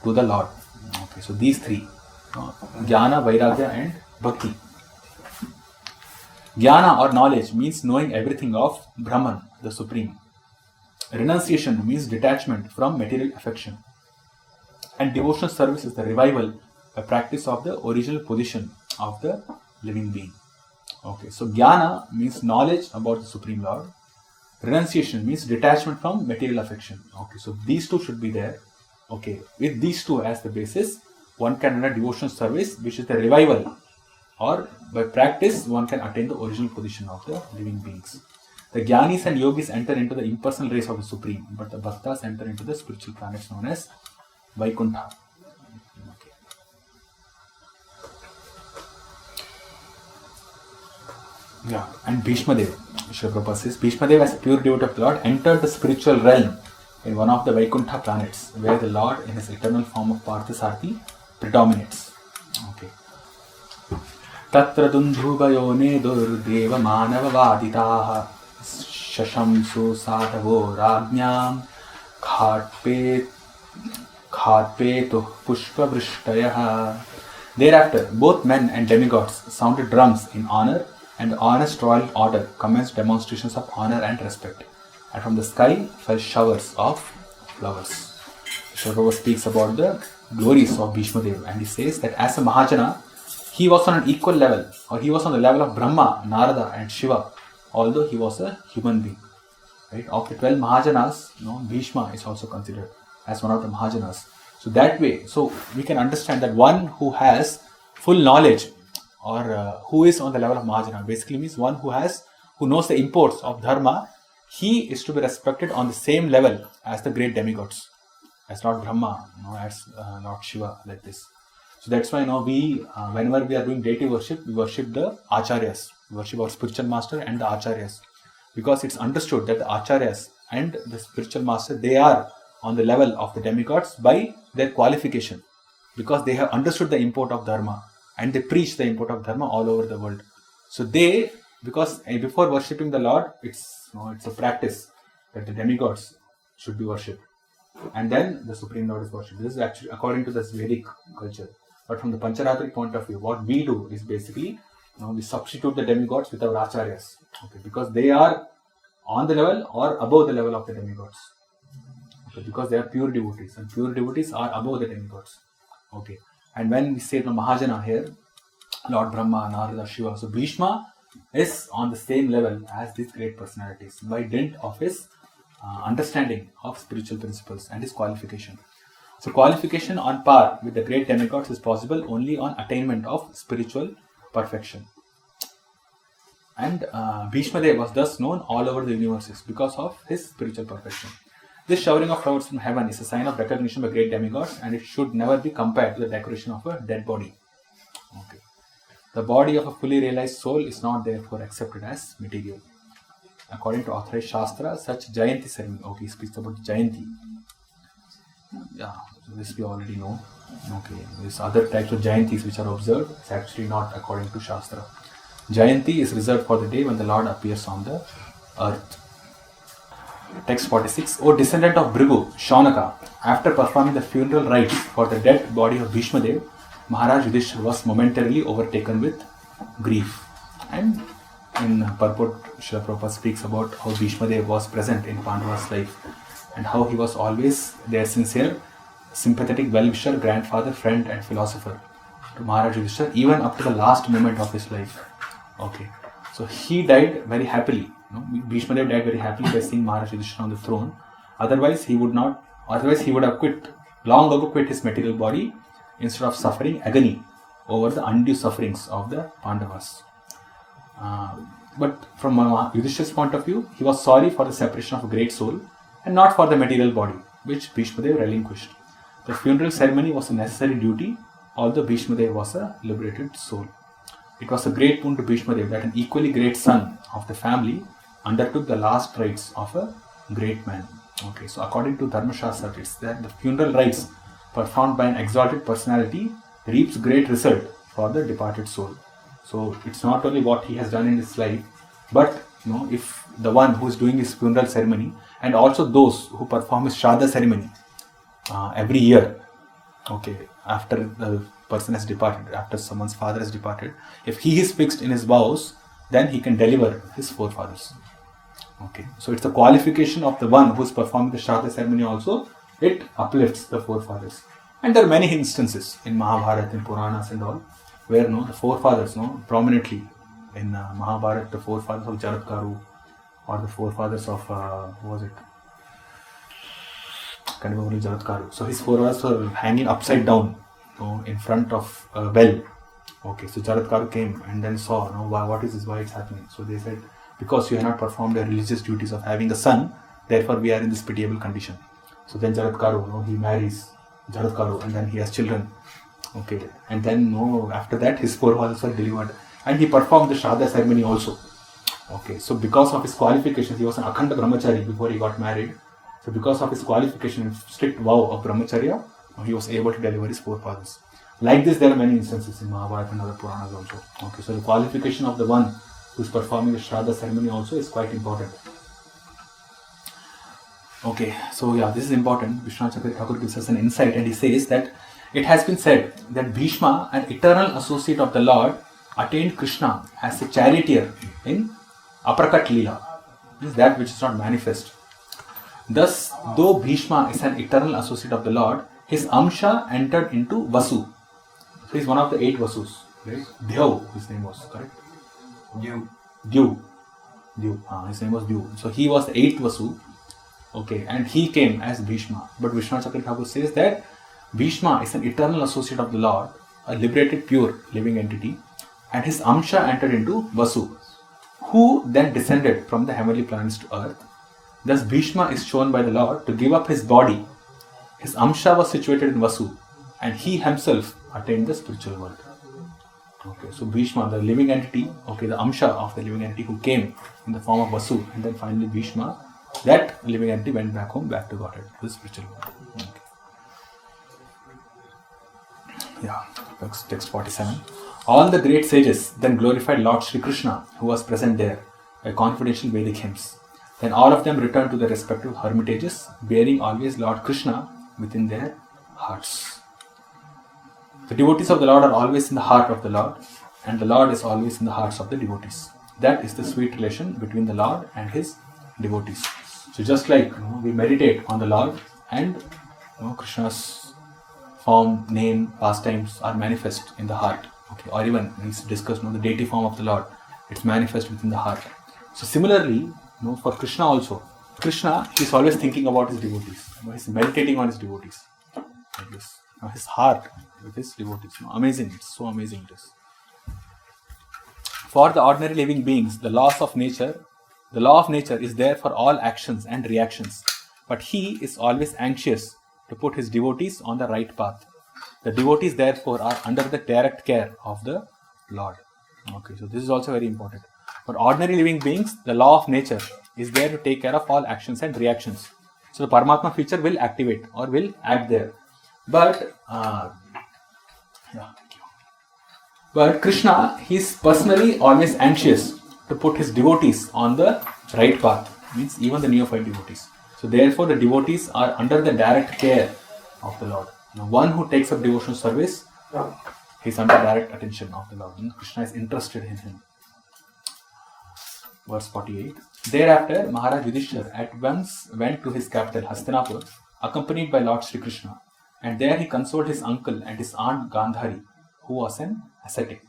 to the Lord. Okay, so these three: Jnana, Vairagya, and Bhakti. Jnana or knowledge means knowing everything of Brahman, the Supreme. Renunciation means detachment from material affection. And devotional service is the revival, a practice of the original position of the living being. Okay, so Jnana means knowledge about the Supreme Lord. Renunciation means detachment from material affection. Okay, so these two should be there. Okay, with these two as the basis, one can render devotional service, which is the revival, or by practice, one can attain the original position of the living beings. The Jnanis and Yogis enter into the impersonal race of the Supreme, but the Bhaktas enter into the spiritual planets known as Vaikuntha. Okay. Yeah, and Bhishma Dev, Srila Prabhupada says, Bhishma Dev as a pure devotee of the Lord entered the spiritual realm in one of the Vaikuntha planets, where the Lord in his eternal form of Parthasarthi predominates. Okay. Tatra dundhubhayone durdeva manava vaditaha shashamsu sadhavo rajñam khatpetu pushpa vrishtayaha. Thereafter, both men and demigods sounded drums in honor, and the honest royal order commenced demonstrations of honor and respect. And from the sky fell showers of flowers. Srila speaks about the glories of Bhishma Dev, and he says that as a Mahajana, he was on an equal level, or he was on the level of Brahma, Narada, and Shiva, although he was a human being. Right? Of the 12 Mahajanas, Bhishma is also considered as one of the Mahajanas. So that way, so we can understand that one who has full knowledge, or who is on the level of Mahajana, basically means one who knows the imports of Dharma, he is to be respected on the same level as the great demigods, as Lord Brahma, as Lord Shiva, like this. So that's why we, whenever we are doing deity worship, we worship the Acharyas. We worship our spiritual master and the Acharyas. Because it's understood that the Acharyas and the spiritual master, they are on the level of the demigods by their qualification. Because they have understood the import of Dharma and they preach the import of Dharma all over the world. So they, because before worshipping the Lord, it's a practice that the demigods should be worshipped. And then the Supreme Lord is worshipped. This is actually according to this Vedic culture. But from the Pancharatric point of view, what we do is basically, we substitute the demigods with our Acharyas. Okay, because they are on the level or above the level of the demigods. Okay, because they are pure devotees, and pure devotees are above the demigods. Okay, and when we say the Mahajana here, Lord Brahma, Narada, Shiva, so Bhishma is on the same level as these great personalities by dint of his understanding of spiritual principles and his qualification. So qualification on par with the great demigods is possible only on attainment of spiritual perfection. And Bhishma Dev was thus known all over the universes because of his spiritual perfection. This showering of flowers from heaven is a sign of recognition by great demigods, and it should never be compared to the decoration of a dead body. Okay. The body of a fully realized soul is not therefore accepted as material. According to authorized Shastra, such Jayanti ceremony. Okay, he speaks about Jayanti. Yeah, so this we already know. Okay, these other types of Jayantis which are observed is actually not according to Shastra. Jayanti is reserved for the day when the Lord appears on the earth. Text 46. O descendant of Bhrigu, Shaunaka, after performing the funeral rites for the dead body of Bhishma Dev, Maharaj Yudhishthira was momentarily overtaken with grief. And in purport, Srila Prabhupada speaks about how Bhishma Dev was present in Pandava's life and how he was always their sincere, sympathetic well-wisher, grandfather, friend and philosopher to Maharaj Yudhishthira even up to the last moment of his life. Okay, so he died very happily. Bhishma Dev died very happily by seeing Maharaj Yudhishthira on the throne. Otherwise, he would have long ago quit his material body instead of suffering agony over the undue sufferings of the Pandavas. But from Yudhishthira's point of view, he was sorry for the separation of a great soul and not for the material body, which Bhishma Dev relinquished. The funeral ceremony was a necessary duty, although Bhishma Dev was a liberated soul. It was a great boon to Bhishma Dev that an equally great son of the family undertook the last rites of a great man. Okay, so according to Dharma Shastra, it's that the funeral rites performed by an exalted personality reaps great result for the departed soul. So it's not only what he has done in his life, but if the one who is doing his funeral ceremony and also those who perform his Shraddha ceremony every year, okay, after the person has departed, after someone's father has departed, if he is fixed in his vows, then he can deliver his forefathers. Okay, so it's a qualification of the one who is performing the Shraddha ceremony also. It uplifts the forefathers. And there are many instances in Mahabharata, in Puranas and all, where the forefathers, prominently in Mahabharata, the forefathers of Jaratkaru or the forefathers of, who was it? Jaratkaru. So his forefathers were hanging upside down in front of a well. Okay, so Jaratkaru came and then saw, what is this, why it's happening? So they said, because you have not performed the religious duties of having a son, therefore we are in this pitiable condition. So then Jaratkaru, he marries Jaratkaru and then he has children. Okay, and then after that his forefathers were delivered and he performed the Shraddha ceremony also. Okay, so because of his qualifications, he was an Akhanda Brahmachari before he got married. So because of his qualification, strict vow of Brahmacharya, he was able to deliver his forefathers. Like this, there are many instances in Mahabharata and other Puranas also. Okay, so the qualification of the one who is performing the Shraddha ceremony also is quite important. Okay, so this is important. Vishwanath Chakravarti Thakur gives us an insight and he says that it has been said that Bhishma, an eternal associate of the Lord, attained Krishna as a charioteer in Aprakat Leela. This is that which is not manifest. Thus, though Bhishma is an eternal associate of the Lord, his Amsha entered into Vasu. So he is one of the 8 Vasus. Right? Dhyav, his name was, correct? Dhyu. His name was Dhyu. So he was the 8th Vasu. Okay, and he came as Bhishma. But Vishwanath Chakravarti Thakur says that Bhishma is an eternal associate of the Lord, a liberated, pure, living entity, and his Amsha entered into Vasu, who then descended from the heavenly planets to earth. Thus Bhishma is shown by the Lord to give up his body. His Amsha was situated in Vasu, and he himself attained the spiritual world. Okay, so Bhishma, the living entity, the Amsha of the living entity who came in the form of Vasu, and then finally Bhishma, that living entity went back home, back to Godhead, to the spiritual world. Okay. Text 47. All the great sages then glorified Lord Sri Krishna, who was present there, by confidential Vedic hymns. Then all of them returned to their respective hermitages, bearing always Lord Krishna within their hearts. The devotees of the Lord are always in the heart of the Lord, and the Lord is always in the hearts of the devotees. That is the sweet relation between the Lord and his devotees. So just like we meditate on the Lord, and Krishna's form, name, pastimes are manifest in the heart. Okay, or even when it's discussed, the deity form of the Lord, it's manifest within the heart. So similarly, for Krishna also, Krishna, he is always thinking about his devotees. He's meditating on his devotees. Like this. His heart with his devotees. Amazing. It's so amazing it is. For the ordinary living beings, the law of nature is there for all actions and reactions. But he is always anxious to put his devotees on the right path. The devotees therefore are under the direct care of the Lord. Okay, so this is also very important. For ordinary living beings, the law of nature is there to take care of all actions and reactions. So the Paramatma feature will activate or will act there. But Krishna, he is personally always anxious to put his devotees on the right path. Means even the neophyte devotees. So therefore the devotees are under the direct care of the Lord. Now one who takes up devotional service, he is under direct attention of the Lord. Krishna is interested in him. verse 48. Thereafter, Maharaj Yudhishthira at once went to his capital Hastinapur, accompanied by Lord Sri Krishna, and there he consoled his uncle and his aunt Gandhari, who was an ascetic.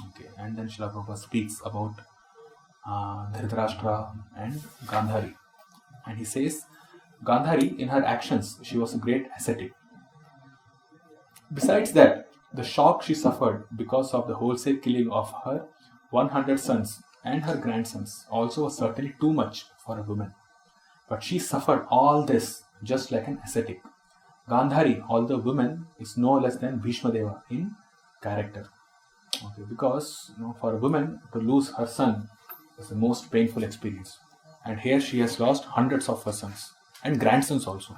Okay, and then Srila Prabhupada speaks about Dhritarashtra and Gandhari, and he says, Gandhari, in her actions, she was a great ascetic. Besides that, the shock she suffered because of the wholesale killing of her 100 sons and her grandsons also was certainly too much for a woman. But she suffered all this just like an ascetic. Gandhari, although woman, is no less than Bhishma Deva in character. Okay, because for a woman to lose her son is the most painful experience. And here she has lost hundreds of her sons and grandsons also.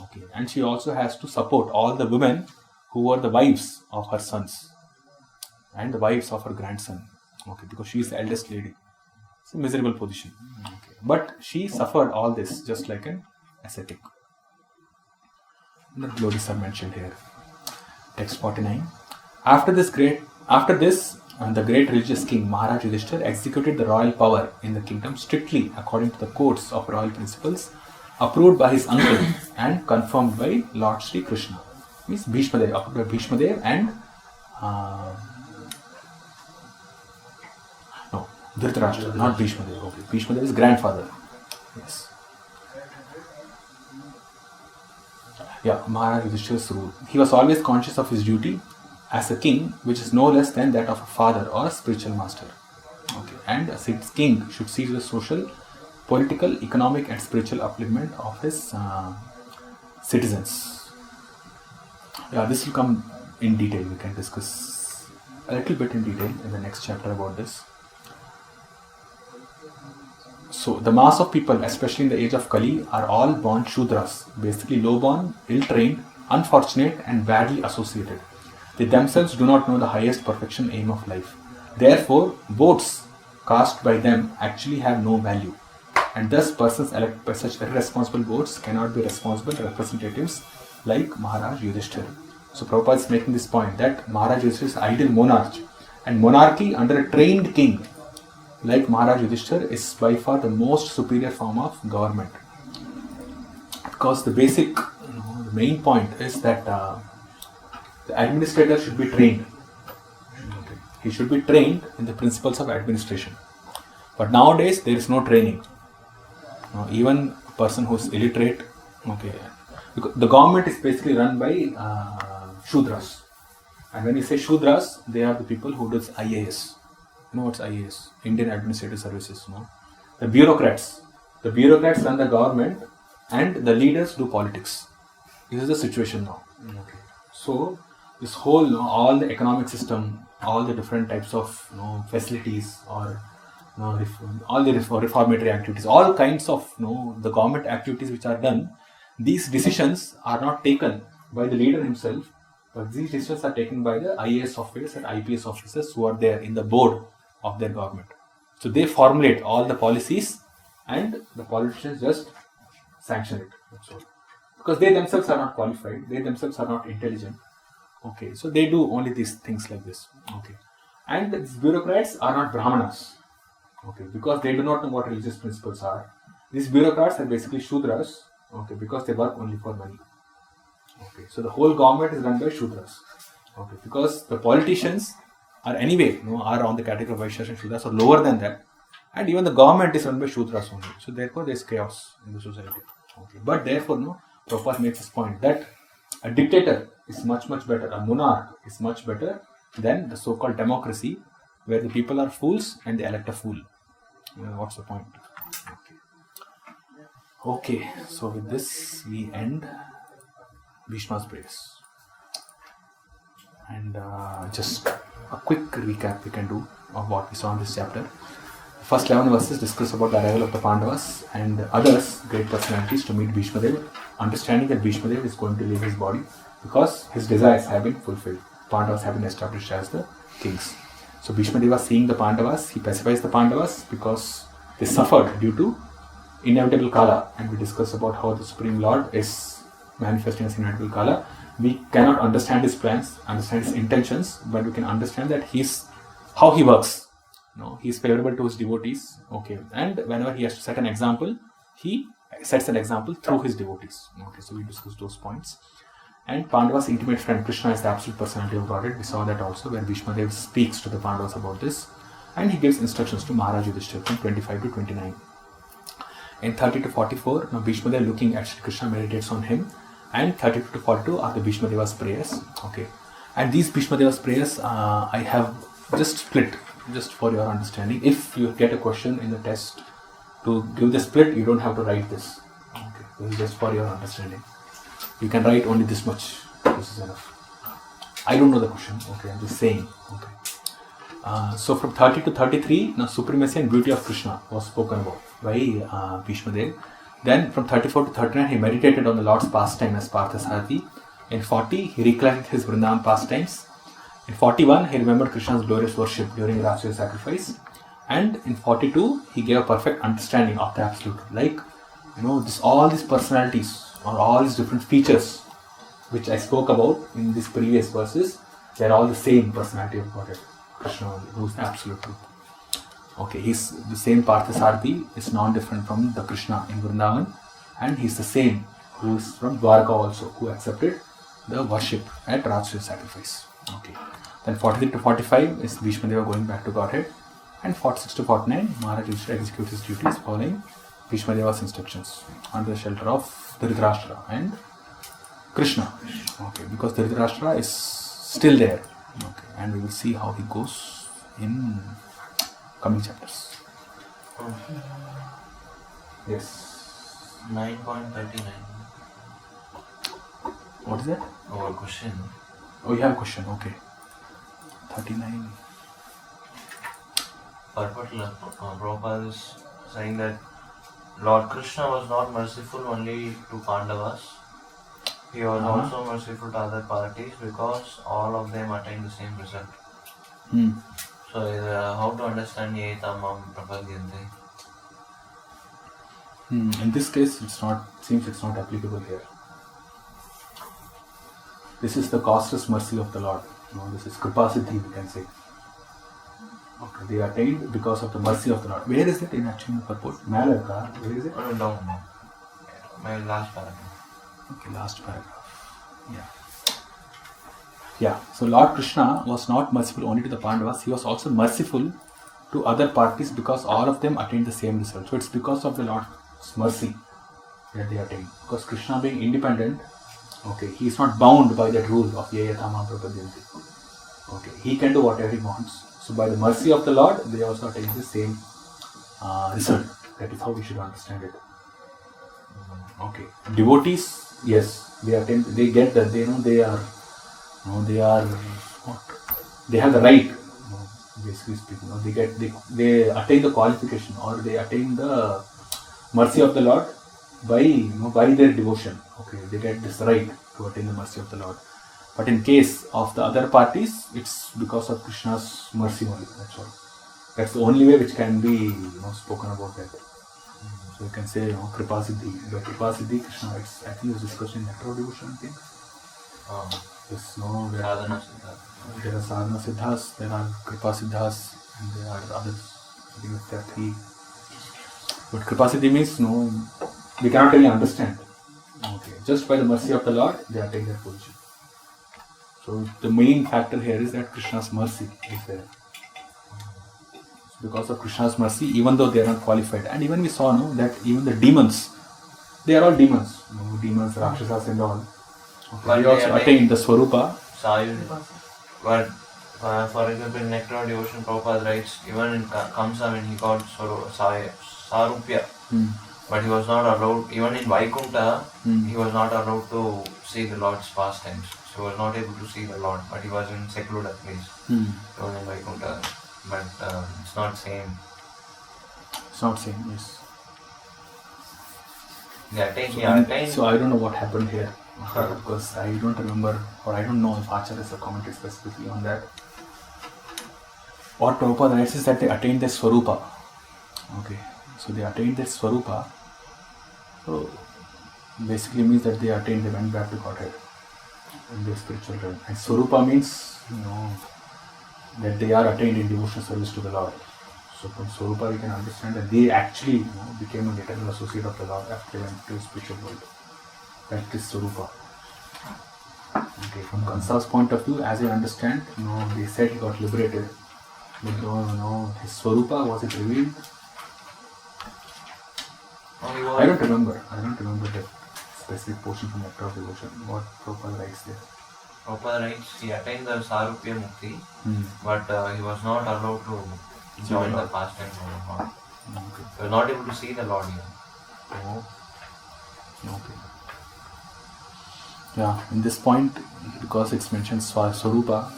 Okay, and she also has to support all the women who were the wives of her sons and the wives of her grandson. Okay, because she is the eldest lady. It's a miserable position. Okay. But she suffered all this just like an ascetic. The glories are mentioned here. Text 49. After this, the great religious king Maharaj Yudhishthira executed the royal power in the kingdom strictly according to the codes of royal principles approved by his uncle and confirmed by Lord Sri Krishna. Means Bhishma Dev, approved by Bhishma Dev and Dhritarashtra, not Bhishma Dev. Okay, Bhishma Dev is grandfather. Yes. Yeah, Maharaj Yudhishthira's rule. He was always conscious of his duty as a king, which is no less than that of a father or a spiritual master. Okay, and a king should see to the social, political, economic, and spiritual upliftment of his citizens. Yeah, this will come in detail. We can discuss a little bit in detail in the next chapter about this. So, the mass of people, especially in the age of Kali, are all born Shudras, basically low-born, ill-trained, unfortunate, and badly associated. They themselves do not know the highest perfection aim of life. Therefore, votes cast by them actually have no value. And thus, persons elected by such irresponsible votes cannot be responsible representatives like Maharaj Yudhishthira. So, Prabhupada is making this point that Maharaj Yudhishthira is ideal monarch, and monarchy under a trained king like Maharaj Yudhishthira is by far the most superior form of government. Because the basic, the main point is that the administrator should be trained. Okay. He should be trained in the principles of administration. But nowadays there is no training. Even a person who is illiterate, okay, because the government is basically run by Shudras. And when you say Shudras, they are the people who does IAS. You know what's IAS? Indian Administrative Services. The bureaucrats. The bureaucrats run the government and the leaders do politics. This is the situation now. Okay. So, this whole, all the economic system, all the different types of facilities or all the reformatory activities, all kinds of the government activities which are done, these decisions are not taken by the leader himself, but these decisions are taken by the IAS officers and IPS officers who are there in the board of their government. So they formulate all the policies and the politicians just sanction it. That's all. Because they themselves are not qualified, they themselves are not intelligent. Okay, so they do only these things like this. Okay, and these bureaucrats are not Brahmanas. Okay, because they do not know what religious principles are. These bureaucrats are basically Shudras. Okay, because they work only for money. Okay, so the whole government is run by Shudras. Okay, because the politicians are anyway, are on the category of Vaishyas and Shudras or lower than that, and even the government is run by Shudras only. So therefore, there is chaos in the society. Okay, but therefore, Prabhupada makes this point that a dictator is much better, a monarch is much better than the so-called democracy, where the people are fools and they elect a fool. What's the point? Okay, so with this we end Bhishma's praise. And just a quick recap we can do of what we saw in this chapter. The first 11 verses discuss about the arrival of the Pandavas and others, great personalities, to meet Bhishma Deva, understanding that Bhishma Deva is going to leave his body because his desires have been fulfilled. Pandavas have been established as the kings. So Bhishma Deva, seeing the Pandavas, he pacifies the Pandavas because they suffered due to inevitable Kala, and we discussed about how the Supreme Lord is manifesting as inevitable Kala. We cannot understand his plans, understand his intentions, but we can understand that how he works. No, he is favorable to his devotees. Okay, and whenever he has to set an example, he sets an example through his devotees. Okay, so we discussed those points. And Pandava's intimate friend Krishna is the absolute personality of Godhead. We saw that also, where Bhishma Dev speaks to the Pandavas about this, and he gives instructions to Maharaj Yudhishthira from 25 to 29. In 30 to 44, now Bhishma Dev looking at Shri Krishna meditates on him, and 32 to 42 are the Bhishma Deva's prayers. Okay, and these Bhishma Deva's prayers I have just split, just for your understanding. If you get a question in the test to give the split, you don't have to write this. Okay, this is just for your understanding. You can write only this much. This is enough. I don't know the question. Okay, I'm just saying. Okay. So from 30 to 33, now supremacy and beauty of Krishna was spoken about by Bhishma Dev. Then from 34 to 39, he meditated on the Lord's pastime as Parthasarathi. In 40, he recollected his Vrindavan pastimes. In 41, he remembered Krishna's glorious worship during Rasuya sacrifice. And in 42, he gave a perfect understanding of the Absolute. Like, all these personalities or all these different features which I spoke about in these previous verses, they are all the same personality of Godhead. Krishna, who is the Absolute Truth. Okay, he's the same Parthasarathi, is non-different from the Krishna in Vrindavan, and he's the same who is from Dwarka also, who accepted the worship at Rasuya sacrifice. Okay, then 43 to 45 is Bhishma Deva going back to Godhead, and 46 to 49, Maharaj used to execute his duties following Bhishma Deva's instructions under the shelter of Dhritarashtra and Krishna. Okay, because Dhritarashtra is still there. Okay, and we will see how he goes in coming chapters. Yes. 9.39. What is that? Our question. Oh, you have a question. Okay. 39. Purport Prabhupada is saying that Lord Krishna was not merciful only to Pandavas. He was also merciful to other parties because all of them attained the same result. So, how to understand Yetamam Prapadyante? In this case, seems it's not applicable here. This is the causeless mercy of the Lord. This is Kripasiddhi, we can say. Okay, they attained because of the mercy of the Lord. Where is it in actually the purport? Malaka, where is it? Down. My last paragraph. Okay, last paragraph. Yeah, so Lord Krishna was not merciful only to the Pandavas, he was also merciful to other parties because all of them attained the same result. So it's because of the Lord's mercy that they attained. Because Krishna being independent, okay, he is not bound by that rule of Yayatama Prapadyanti. Okay, he can do whatever he wants. So by the mercy of the Lord, they also attain the same result. That is how we should understand it. Okay, devotees, yes, they attain, they get that, they have the right, basically speaking, they attain the qualification or they attain the mercy of the Lord by their devotion. Okay, they get this right to attain the mercy of the Lord. But in case of the other parties, it's because of Krishna's mercy only. That's all. That's the only way which can be spoken about that. So you can say Kripasiddhi. By Kripasiddhi, Krishna, I think it was discussed in Nectar devotion, I think. Yes, there are sadhana siddhas, there are kripa siddhas, and there are others. I think there are 3. But kripa siddhi means we cannot really understand. Okay, just by the mercy of the Lord, they attain their position. So the main factor here is that Krishna's mercy is there. Because of Krishna's mercy, even though they are not qualified, and even we saw that even the demons, they are all demons. Demons, Rakshasas and all. Okay, they also attain the Swarupa. But for example, in Nectar Devotion, Prabhupada writes, even in Kamsa when he got Sarupya, but he was not allowed, even in Vaikunta, he was not allowed to see the Lord's pastimes. So he was not able to see the Lord, but he was in secluded place. He was in Vaikunta, but it's not same. It's not same, yes. So I don't know what happened here. Because I don't remember, or I don't know if Acharya has commented specifically on that. What Prabhupada writes is that they attained their Swarupa. Okay, so they attained their Swarupa. So basically means that they went back to Godhead in their spiritual realm. And Swarupa means, that they are attained in devotional service to the Lord. So from Swarupa we can understand that they actually became an eternal associate of the Lord after they went to the spiritual world. That is Swarupa. Okay, from Kansa's point of view, as I understand, they said he got liberated. But his Swarupa, was it revealed? I don't remember the specific portion from Nectar of Devotion. What Prabhupada writes there. Prabhupada writes he attained the Sarupya Mukti, but he was not allowed to join the pastime of the Lord. Okay. He was not able to see the Lord here. Oh. Okay. Yeah, in this point, because it's mentioned Swarupa,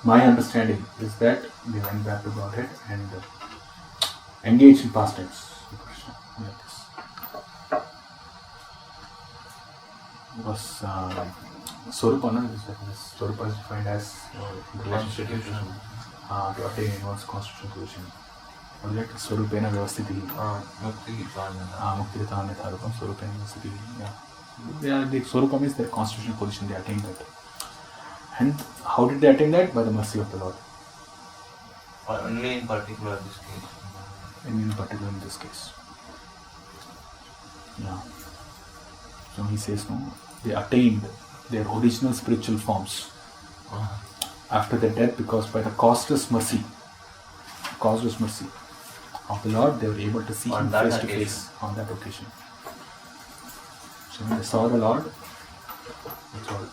my understanding is that they went back to Godhead and engaged in pastimes. Because Swarupa is defined as relationship to attain one's constitutional position. Object Swarupena Vyavasthiti. Mukti Tharupam Swarupena Vyavasthiti. Yeah, the Swarupa means their constitutional position, they attained that. And how did they attain that? By the mercy of the Lord. Only in particular this case. In particular in this case. Yeah. So he says, they attained their original spiritual forms after their death, because by the causeless mercy of the Lord, they were able to see Him face to face on that occasion. So when they saw the Lord, that's all.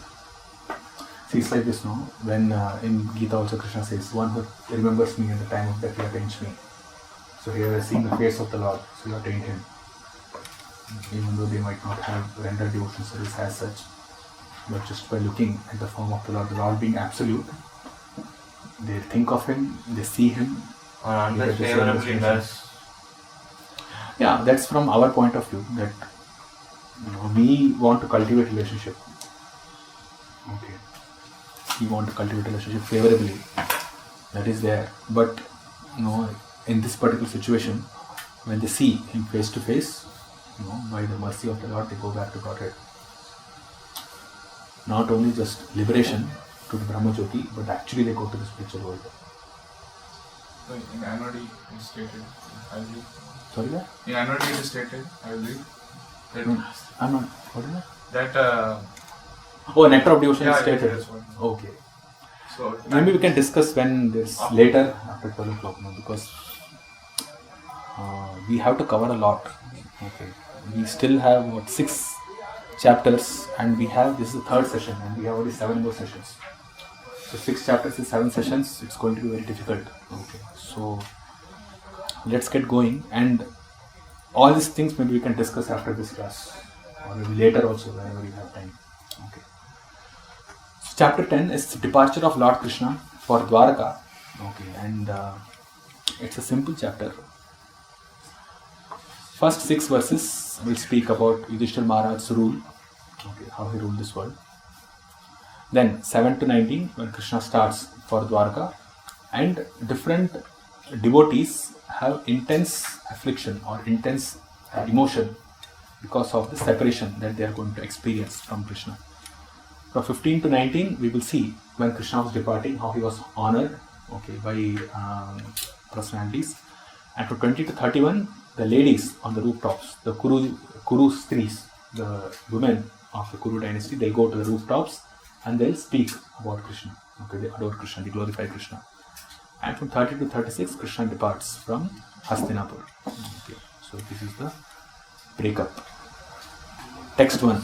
See, it's like this, when in Gita also Krishna says, one who remembers me at the time of death, he attains me. So here we are seeing the face of the Lord, so you attained Him. Even though they might not have rendered devotion service as such, but just by looking at the form of the Lord being absolute, they think of Him, they see Him. Unless favorably does. Yeah, that's from our point of view, that we want to cultivate relationship. Okay. We want to cultivate relationship favorably. That is there. But in this particular situation, when they see Him face to face, by the mercy of the Lord, they go back to Godhead. Not only just liberation to the Brahmajyoti, but actually they go to the spiritual world. In Anodi it is stated, I believe. Sorry, that? In Anodi it is stated, I believe. That I'm not. What is that? That. Nectar of Devotion is stated. That's what. Okay. So maybe we can discuss when this later after 12 o'clock, because we have to cover a lot. Okay. We still have 6 chapters, and this is the 3rd session, and we have only 7 more sessions. So 6 chapters in 7 sessions, it's going to be very difficult. Okay. So let's get going, and all these things maybe we can discuss after this class, or maybe later also whenever you have time. Okay. So chapter 10 is the departure of Lord Krishna for Dwaraka. Okay, and it's a simple chapter. First 6 verses will speak about Yudhishthira Maharaj's rule, how he ruled this world. Then 7 to 19, when Krishna starts for Dwaraka, and different devotees have intense affliction or intense emotion because of the separation that they are going to experience from Krishna. From 15 to 19, we will see when Krishna was departing, how he was honored by personalities. And from 20 to 31, the ladies on the rooftops, the Kuru Stris, the women of the Kuru dynasty, they'll go to the rooftops and they'll speak about Krishna. Okay, they adore Krishna, they glorify Krishna. And from 30 to 36, Krishna departs from Hastinapur. Okay, so this is the breakup. Text 1.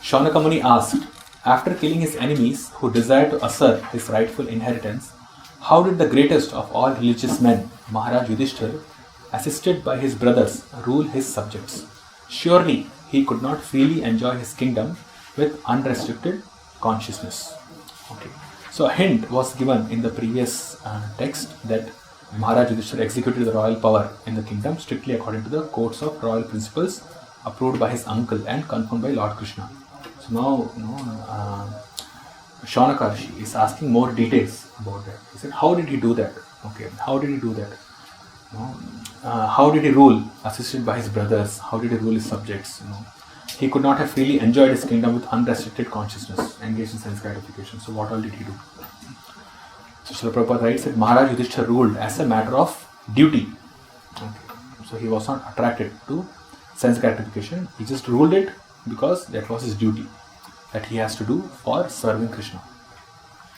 Shaunaka Muni asked, after killing his enemies who desired to assert his rightful inheritance, how did the greatest of all religious men, Maharaj Yudhishthira, assisted by his brothers, rule his subjects? Surely he could not freely enjoy his kingdom with unrestricted consciousness. Okay. So a hint was given in the previous text that Maharaj Yudhishthira executed the royal power in the kingdom strictly according to the codes of royal principles approved by his uncle and confirmed by Lord Krishna. So now, Shaunaka Rishi is asking more details about that. He said, how did he do that? Okay, how did he do that? How did he rule, assisted by his brothers? How did he rule his subjects? He could not have freely enjoyed his kingdom with unrestricted consciousness, engaged in sense gratification. So what all did he do? So Srila Prabhupada writes that Maharaj Yudhishthira ruled as a matter of duty. Okay. So he was not attracted to sense gratification. He just ruled it because that was his duty that he has to do for serving Krishna.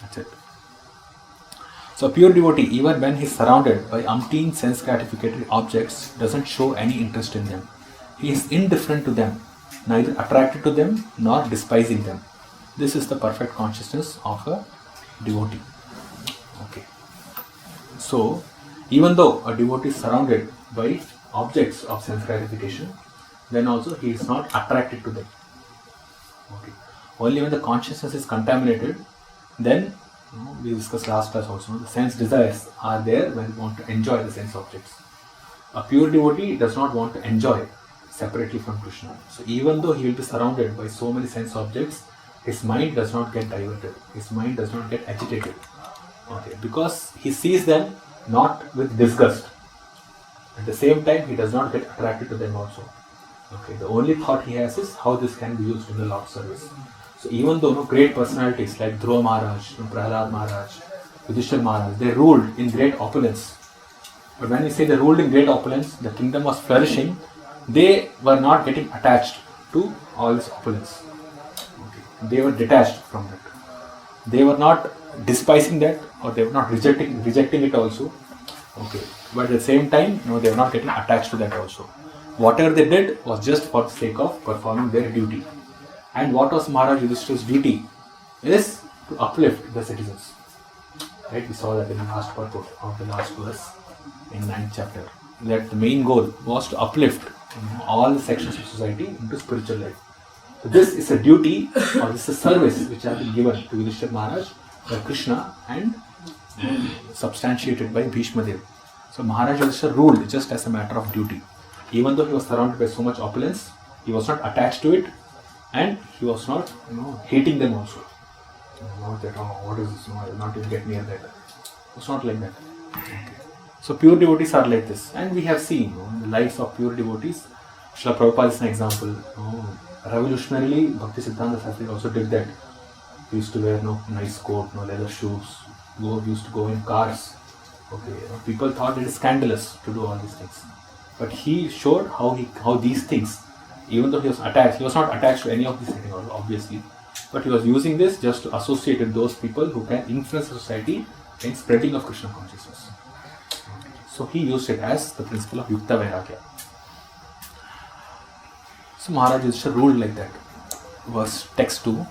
That's it. So a pure devotee, even when he is surrounded by umpteen sense gratificatory objects, doesn't show any interest in them. He is indifferent to them, neither attracted to them nor despising them. This is the perfect consciousness of a devotee. Okay. So, even though a devotee is surrounded by objects of sense gratification, then also he is not attracted to them. Okay. Only when the consciousness is contaminated, then we discussed last class also, the sense desires are there when we want to enjoy the sense objects. A pure devotee does not want to enjoy separately from Krishna. So even though he will be surrounded by so many sense objects, his mind does not get diverted. His mind does not get agitated. Okay, because he sees them not with disgust. At the same time, he does not get attracted to them also. Okay, the only thought he has is how this can be used in the Lord's service. So even though great personalities like Dhruva Maharaj, Prahlad Maharaj, Yudhishthira Maharaj, they ruled in great opulence. But when we say they ruled in great opulence, the kingdom was flourishing, they were not getting attached to all this opulence. Okay. They were detached from it. They were not despising that, or they were not rejecting it also. Okay. But at the same time, they were not getting attached to that also. Whatever they did was just for the sake of performing their duty. And what was Maharaj Yudhishthira's duty? Is to uplift the citizens. Right? We saw that in the last purport of the last verse in 9th chapter. That the main goal was to uplift all the sections of society into spiritual life. So this is a duty, or this is a service which has been given to Yudhishthira Maharaj by Krishna and substantiated by Bhishma Dev. So Maharaj Yudhishthira ruled just as a matter of duty. Even though he was surrounded by so much opulence, he was not attached to it, and he was not, hating them also. Not that, what is this? I will not even get near that. It's not like that. Okay. So pure devotees are like this, and we have seen the lives of pure devotees. Srila Prabhupada is an example. Revolutionarily, Bhakti Siddhanta Saraswati also did that. He used to wear nice coat, leather shoes. He used to go in cars. Okay, people thought it is scandalous to do all these things, but he showed how these things. Even though he was not attached to any of these things, obviously, but he was using this just to associate with those people who can influence the society in spreading of Krishna consciousness. So he used it as the principle of Yukta Vairagya. So Maharaj Yudhishthira ruled like that. Verse text 2.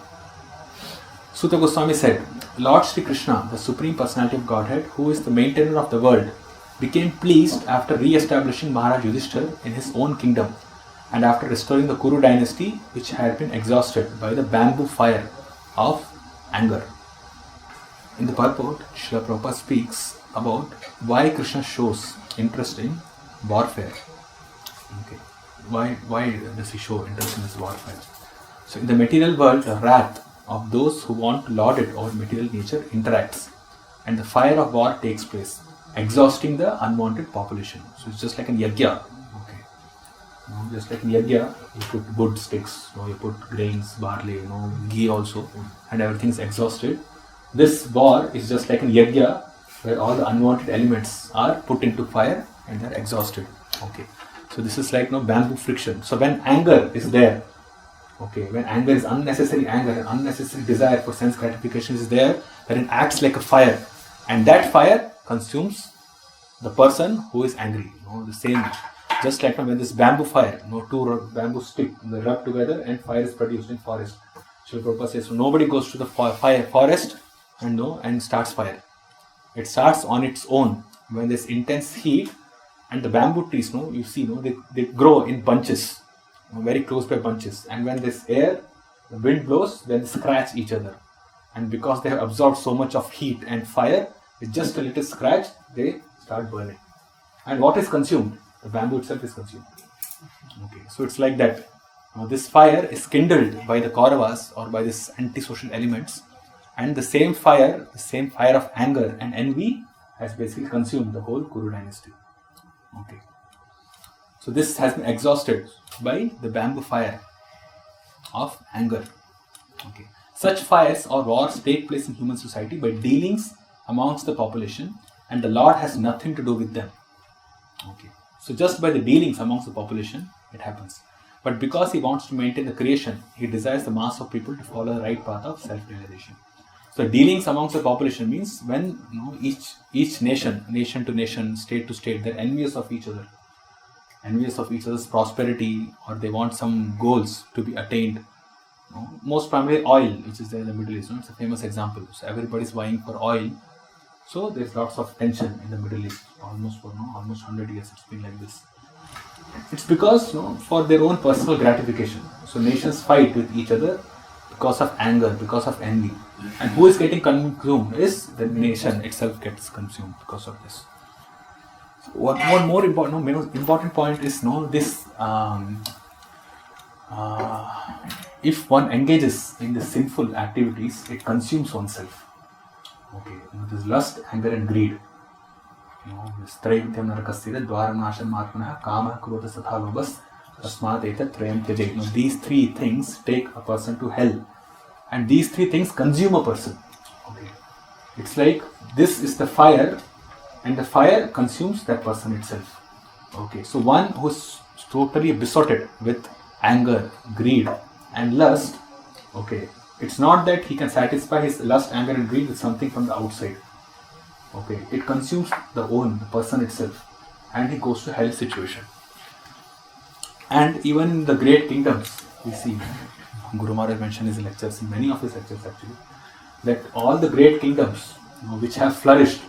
Sutta Goswami said, Lord Sri Krishna, the Supreme Personality of Godhead, who is the maintainer of the world, became pleased after re-establishing Maharaj Yudhishthira in his own kingdom, and after restoring the Kuru dynasty, which had been exhausted by the bamboo fire of anger. In the purport, Srila Prabhupada speaks about why Krishna shows interest in warfare. Okay. Why does he show interest in this warfare? So in the material world, the wrath of those who want to lord it over material nature interacts, and the fire of war takes place, exhausting the unwanted population. So it's just like an yajna. Just like in yajna, you put wood sticks, you put grains, barley, ghee also, and everything is exhausted. This war is just like in yajna, where all the unwanted elements are put into fire and they are exhausted. Okay, so this is like bamboo friction. So when anger is there, when anger is unnecessary anger and unnecessary desire for sense gratification is there, then it acts like a fire, and that fire consumes the person who is angry. The same. Just like when this bamboo fire, two bamboo stick, they rub together and fire is produced in forest. Srila Prabhupada says, so nobody goes to the forest and starts fire. It starts on its own when there's intense heat, and the bamboo trees, you see, they grow in bunches, very close by bunches. And when this air, the wind blows, then they scratch each other. And because they have absorbed so much of heat and fire, with just a little scratch, they start burning. And what is consumed? The bamboo itself is consumed. Okay, so it's like that. This fire is kindled by the Kauravas or by these antisocial elements, and the same fire of anger and envy has basically consumed the whole Kuru dynasty. Okay, so this has been exhausted by the bamboo fire of anger. Okay, such fires or wars take place in human society by dealings amongst the population, and the Lord has nothing to do with them. Okay. So just by the dealings amongst the population, it happens. But because he wants to maintain the creation, he desires the mass of people to follow the right path of self-realization. So dealings amongst the population means when each nation to nation, state to state, they're envious of each other. Envious of each other's prosperity, or they want some goals to be attained. Most primarily oil, which is there in the Middle East. It's a famous example. So everybody's vying for oil. So there's lots of tension in the Middle East. Almost 100 years it's been like this. It's because for their own personal gratification. So nations fight with each other because of anger, because of envy. And who is getting consumed is the nation itself gets consumed because of this. So one more important point is this. If one engages in the sinful activities, it consumes oneself. Okay, this lust, anger, and greed. These three things take a person to hell, and these three things consume a person. Okay, it's like this is the fire, and the fire consumes that person itself. Okay, so one who's totally besotted with anger, greed, and lust. Okay, it's not that he can satisfy his lust, anger, and greed with something from the outside. Okay, it consumes the person itself, and he goes to hell situation. And even in the great kingdoms, we see, Guru Maharaj mentioned his lectures, in many of his lectures actually, that all the great kingdoms which have flourished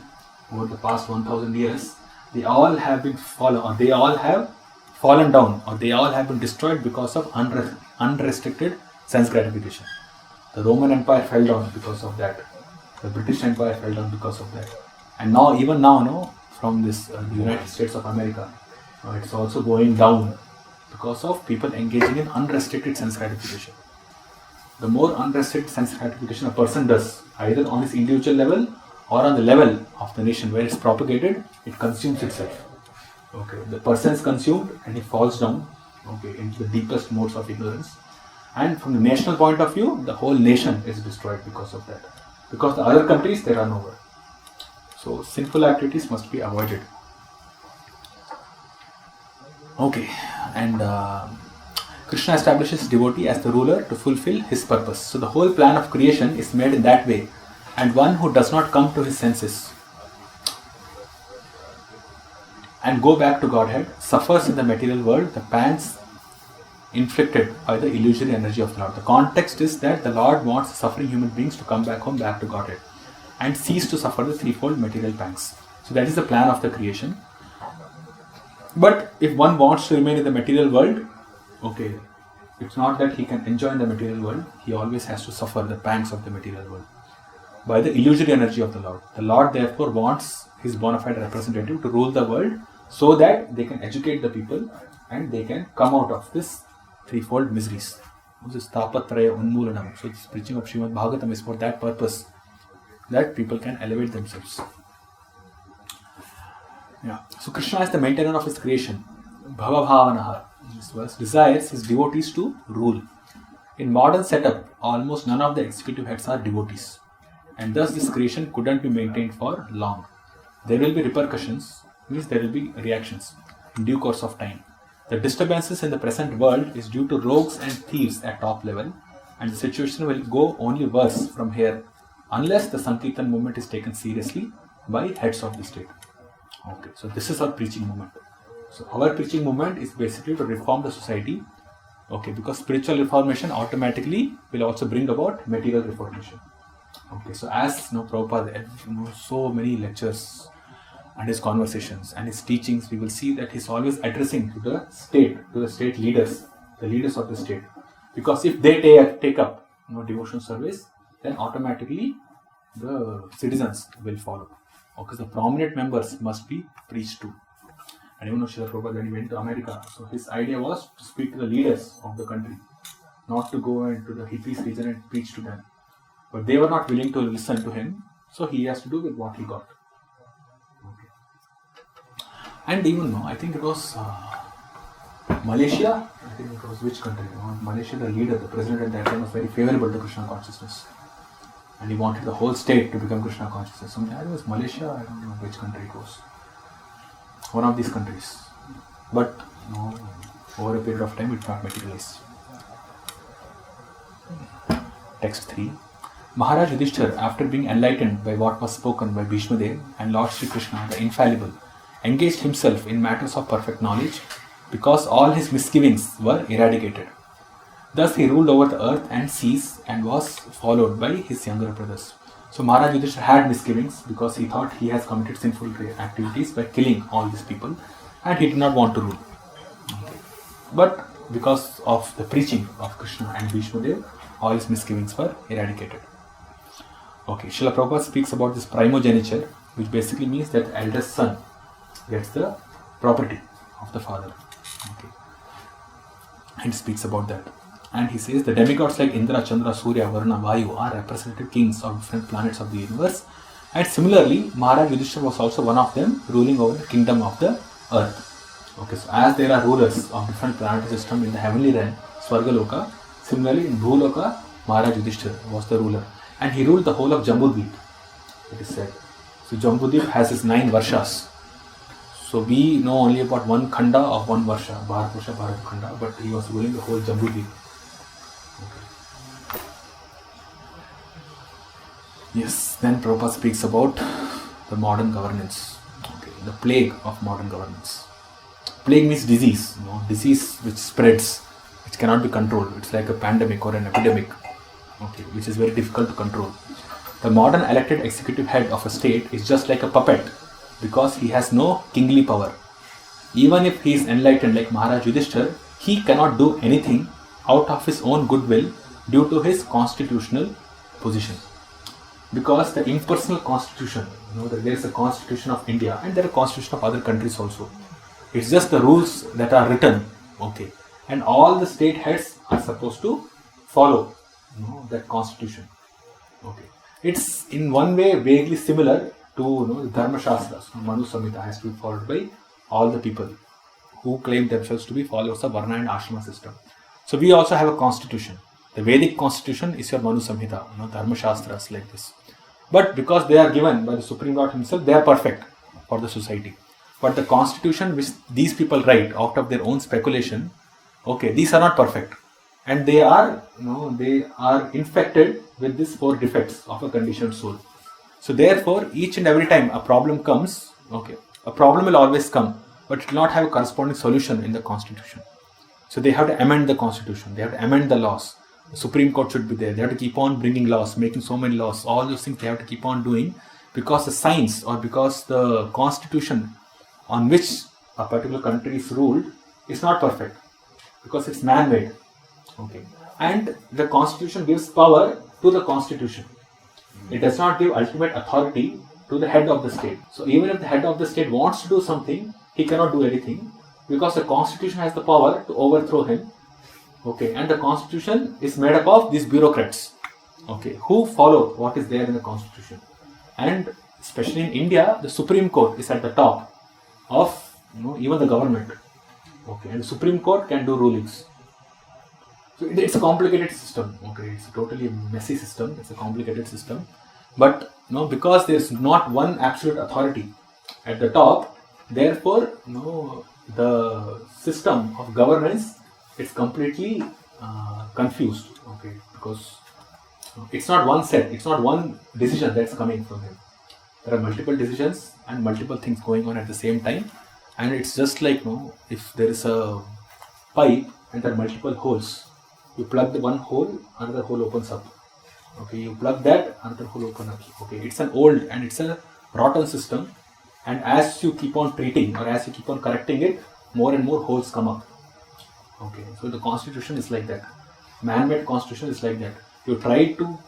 over the past 1000 years, they all have been fallen, or they all have fallen down, or they all have been destroyed because of unrestricted sense gratification. The Roman Empire fell down because of that. The British Empire fell down because of that. And now, even now, from this the United States of America, it's also going down because of people engaging in unrestricted sense gratification. The more unrestricted sense gratification a person does, either on his individual level or on the level of the nation where it's propagated, it consumes itself. Okay, the person is consumed and he falls down, into the deepest modes of ignorance. And from the national point of view, the whole nation is destroyed because of that. Because the other countries, they run over. So sinful activities must be avoided. Okay, and Krishna establishes devotee as the ruler to fulfill his purpose. So the whole plan of creation is made in that way. And one who does not come to his senses and go back to Godhead suffers in the material world the pangs inflicted by the illusory energy of the Lord. The context is that the Lord wants suffering human beings to come back home, back to Godhead, and cease to suffer the threefold material pangs. So that is the plan of the creation. But if one wants to remain in the material world, it's not that he can enjoy in the material world, he always has to suffer the pangs of the material world by the illusory energy of the Lord. The Lord therefore wants his bona fide representative to rule the world so that they can educate the people and they can come out of this threefold miseries. This Tapatraya Unmoolanam. So this preaching of Srimad Bhagavatam is for that purpose, that people can elevate themselves. So Krishna is the maintainer of his creation. Bhava Bhavanaha, this verse, desires his devotees to rule. In modern setup, almost none of the executive heads are devotees. And thus this creation couldn't be maintained for long. There will be repercussions, means there will be reactions in due course of time. The disturbances in the present world is due to rogues and thieves at top level, and the situation will go only worse from here unless the Sankirtan movement is taken seriously by heads of the state. So this is our preaching movement. So our preaching movement is basically to reform the society, because spiritual reformation automatically will also bring about material reformation. So as Prabhupada, so many lectures and his conversations and his teachings, we will see that he's always addressing to the state leaders, the leaders of the state. Because if they take up devotional service, then automatically the citizens will follow. Because the prominent members must be preached to. And even Srila Prabhupada, when he went to America, so his idea was to speak to the leaders of the country, not to go into the hippies region and preach to them. But they were not willing to listen to him, so he has to do with what he got. And even I think it was Malaysia. I think it was which country? Malaysia, the leader, the president at that time was very favorable to Krishna consciousness. and he wanted the whole state to become Krishna consciousness. Something, I think it was Malaysia, I don't know which country it was. One of these countries. But over a period of time it not materialized. Text 3. Maharaj Yudhishthir, after being enlightened by what was spoken by Bhishma Dev and Lord Sri Krishna, the infallible, engaged himself in matters of perfect knowledge because all his misgivings were eradicated. Thus he ruled over the earth and seas and was followed by his younger brothers. So Maharaj Yudhishthira had misgivings because he thought he has committed sinful activities by killing all these people and he did not want to rule. Okay. But because of the preaching of Krishna and Bhishma Dev, all his misgivings were eradicated. Okay, Srila Prabhupada speaks about this primogeniture, which basically means that the eldest son gets the property of the father. Okay. And he speaks about that. And he says the demigods like Indra, Chandra, Surya, Varuna, Vayu are representative kings of different planets of the universe. And similarly, Maharaj Yudhishthira was also one of them, ruling over the kingdom of the earth. Okay, so as there are rulers of different planetary systems in the heavenly realm, Swargaloka, similarly in Bhuloka, Maharaj Yudhishthira was the ruler. And he ruled the whole of Jambudvip, it is said. So Jambudvip has its 9 Varshas. So we know only about one Khanda of one Varsha, Bharatvarsha, Bharatkhanda, but he was ruling the whole Jambudvip. Okay. Yes, then Prabhupada speaks about the modern governance. Okay, the plague of modern governance. Plague means disease, disease which spreads, which cannot be controlled. It's like a pandemic or an epidemic, okay, which is very difficult to control. The modern elected executive head of a state is just like a puppet because he has no kingly power. Even if he is enlightened like Maharaj Yudhishthir, he cannot do anything out of his own goodwill due to his constitutional position. Because the impersonal constitution, there is a constitution of India and there are constitution of other countries also. It's just the rules that are written, okay, and all the state heads are supposed to follow that constitution. Okay, it's in one way vaguely similar to the Dharma Shastras. Manu Samhita has to be followed by all the people who claim themselves to be followers of Varna and Ashrama system. So we also have a constitution. The Vedic constitution is your Manu Samhita, Dharma Shastras like this. But because they are given by the Supreme Lord himself, they are perfect for the society. But the constitution which these people write out of their own speculation, okay, these are not perfect. And they are infected with these 4 defects of a conditioned soul. So therefore, each and every time a problem comes, okay, a problem will always come, but it will not have a corresponding solution in the constitution. So they have to amend the constitution, they have to amend the laws. The Supreme Court should be there, they have to keep on bringing laws, making so many laws, all those things they have to keep on doing because the science or because the constitution on which a particular country is ruled is not perfect because it's man-made. Okay. And the constitution gives power to the constitution. It does not give ultimate authority to the head of the state. So even if the head of the state wants to do something, he cannot do anything because the constitution has the power to overthrow him. Okay. And the constitution is made up of these bureaucrats, okay, who follow what is there in the constitution. And especially in India, the Supreme Court is at the top of even the government. Okay. And the Supreme Court can do rulings. So it's a complicated system, okay, it's a totally messy system, it's a complicated system, but because there is not one absolute authority at the top, therefore the system of governance is completely confused, okay, because it's not one set, it's not one decision that's coming from him. There are multiple decisions and multiple things going on at the same time, and it's just like if there is a pipe and there are multiple holes. You plug the one hole, another hole opens up. Okay, you plug that, another hole opens up. Okay, it's an old and it's a rotten system. And as you keep on treating or as you keep on correcting it, more and more holes come up. Okay, so the constitution is like that. Man-made constitution is like that. You try to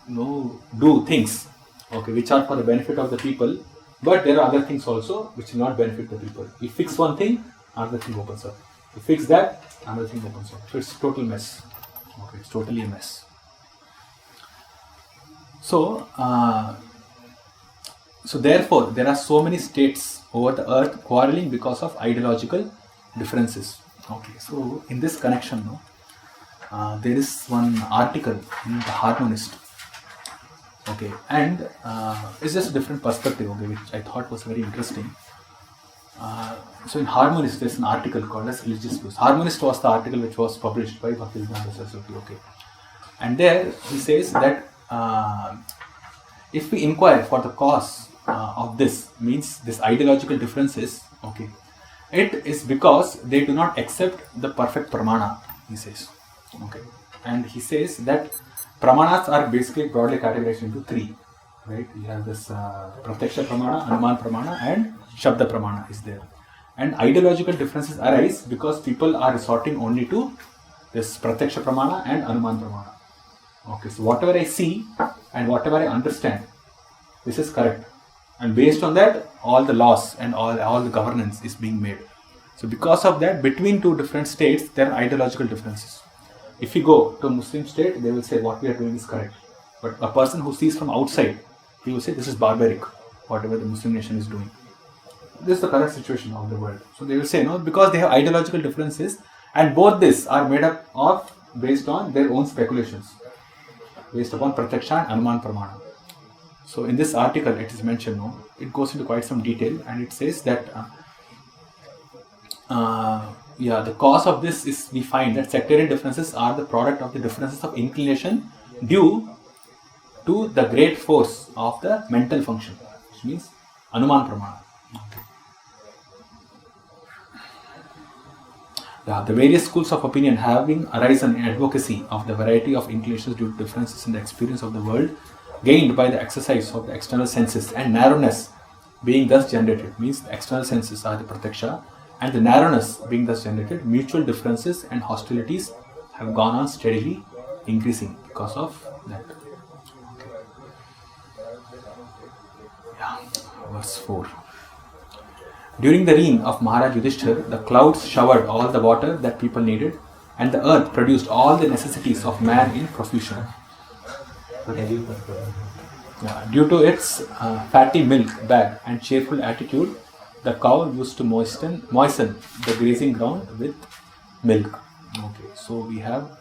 do things, okay, which are for the benefit of the people, but there are other things also which will not benefit the people. You fix one thing, another thing opens up. You fix that, another thing opens up. So it's a total mess. Okay, it's totally a mess. So, therefore, there are so many states over the earth quarreling because of ideological differences. Okay, so in this connection, there is one article in The Harmonist. Okay, and it's just a different perspective, okay, which I thought was very interesting. So in Harmonist, there's an article called as Religious Views. Harmonist was the article which was published by Bhaktivedanta Saraswati, okay. And there he says that if we inquire for the cause of this, means this ideological differences, okay, it is because they do not accept the perfect pramana, he says, okay. And he says that pramanas are basically broadly categorized into three, right? You have this Pratyaksha pramana, Anuman pramana, and Shabda pramana is there. And ideological differences arise because people are resorting only to this Pratyaksha pramana and Anuman pramana. Okay, so whatever I see and whatever I understand, this is correct. And based on that, all the laws and all the governance is being made. So because of that, between two different states, there are ideological differences. If you go to a Muslim state, they will say what we are doing is correct. But a person who sees from outside, he will say this is barbaric, whatever the Muslim nation is doing. This is the current situation of the world. So they will say no, because they have ideological differences, and both this are made up of based on their own speculations, based upon Pratyaksha and Anuman pramana. So in this article, it is mentioned, no, it goes into quite some detail, and it says that the cause of this is we find that sectarian differences are the product of the differences of inclination due to the great force of the mental function, which means Anuman pramana. The various schools of opinion having arisen in advocacy of the variety of inclinations due to differences in the experience of the world gained by the exercise of the external senses, and narrowness being thus generated, means the external senses are the Pratyaksha, and the narrowness being thus generated, mutual differences and hostilities have gone on steadily increasing because of that. Verse 4. During the reign of Maharaj Yudhishthir, the clouds showered all the water that people needed, and the earth produced all the necessities of man in profusion. Due to its fatty milk bag and cheerful attitude, the cow used to moisten the grazing ground with milk. Okay, so we have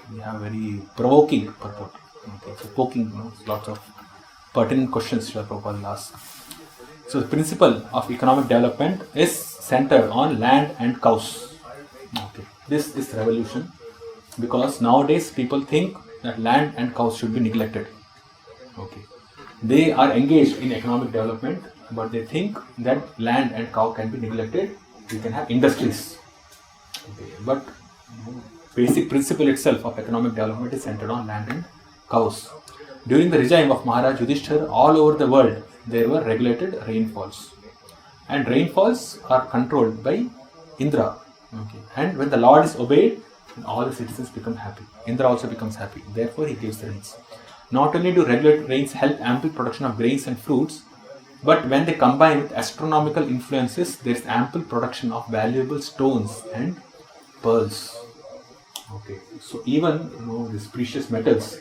very provoking purport. Okay, so poking, lots of pertinent questions Srila Prabhupada asks. So the principle of economic development is centered on land and cows. Okay, this is revolution, because nowadays people think that land and cows should be neglected. Okay, they are engaged in economic development, but they think that land and cow can be neglected. We can have industries. Okay, but basic principle itself of economic development is centered on land and cows. During the regime of Maharaj Yudhishthir, all over the world there were regulated rainfalls, and rainfalls are controlled by Indra. Okay, and when the Lord is obeyed, all the citizens become happy. Indra also becomes happy. Therefore, he gives the rains. Not only do regulated rains help ample production of grains and fruits, but when they combine with astronomical influences, there is ample production of valuable stones and pearls. Okay, so even these precious metals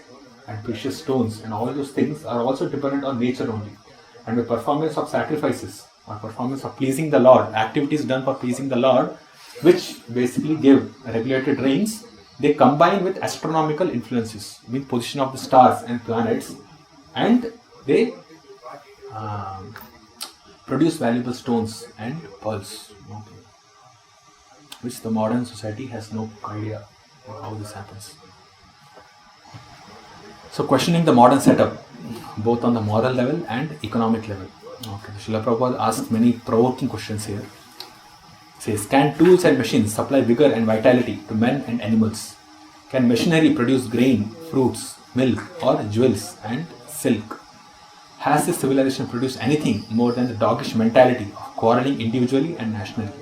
and precious stones and all those things are also dependent on nature only. And the performance of sacrifices or performance of pleasing the Lord, activities done for pleasing the Lord, which basically give regulated rains, they combine with astronomical influences, mean position of the stars and planets, and they produce valuable stones and pearls, which the modern society has no idea how this happens. So questioning the modern setup, both on the moral level and economic level. Okay, Srila Prabhupada asks many provoking questions here. He says, can tools and machines supply vigor and vitality to men and animals? Can machinery produce grain, fruits, milk, or jewels and silk? Has this civilization produced anything more than the doggish mentality of quarreling individually and nationally?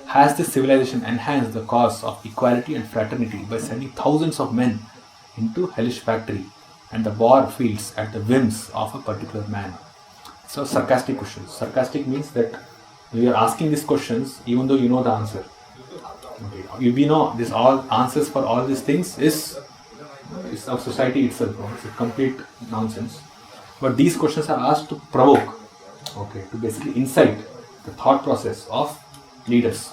Has this civilization enhanced the cause of equality and fraternity by sending thousands of men into hellish factory and the war fields at the whims of a particular man? So sarcastic questions. Sarcastic means that we are asking these questions even though you know the answer. Okay. We know this all answers for all these things is of society itself. It's a complete nonsense. But these questions are asked to provoke, to basically incite the thought process of leaders.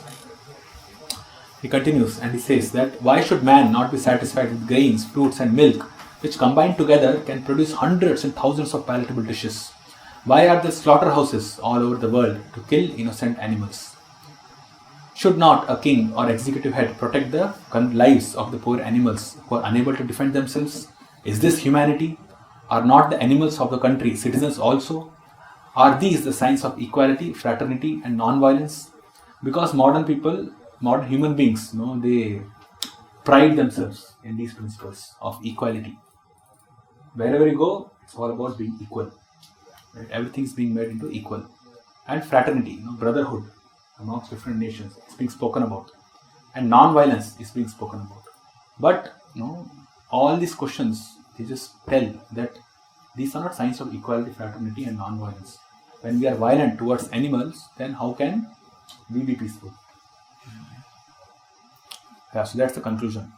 He continues and he says that why should man not be satisfied with grains, fruits and milk which combined together can produce hundreds and thousands of palatable dishes? Why are there slaughterhouses all over the world to kill innocent animals? Should not a king or executive head protect the lives of the poor animals who are unable to defend themselves? Is this humanity? Are not the animals of the country citizens also? Are these the signs of equality, fraternity and non-violence? Because modern people, modern human beings, they pride themselves in these principles of equality. Wherever you go, it's all about being equal. Right? Everything is being made into equal. And fraternity, brotherhood amongst different nations is being spoken about. And non-violence is being spoken about. But, all these questions, they just tell that these are not signs of equality, fraternity and non-violence. When we are violent towards animals, then how can we be peaceful? Yeah, so that's the conclusion.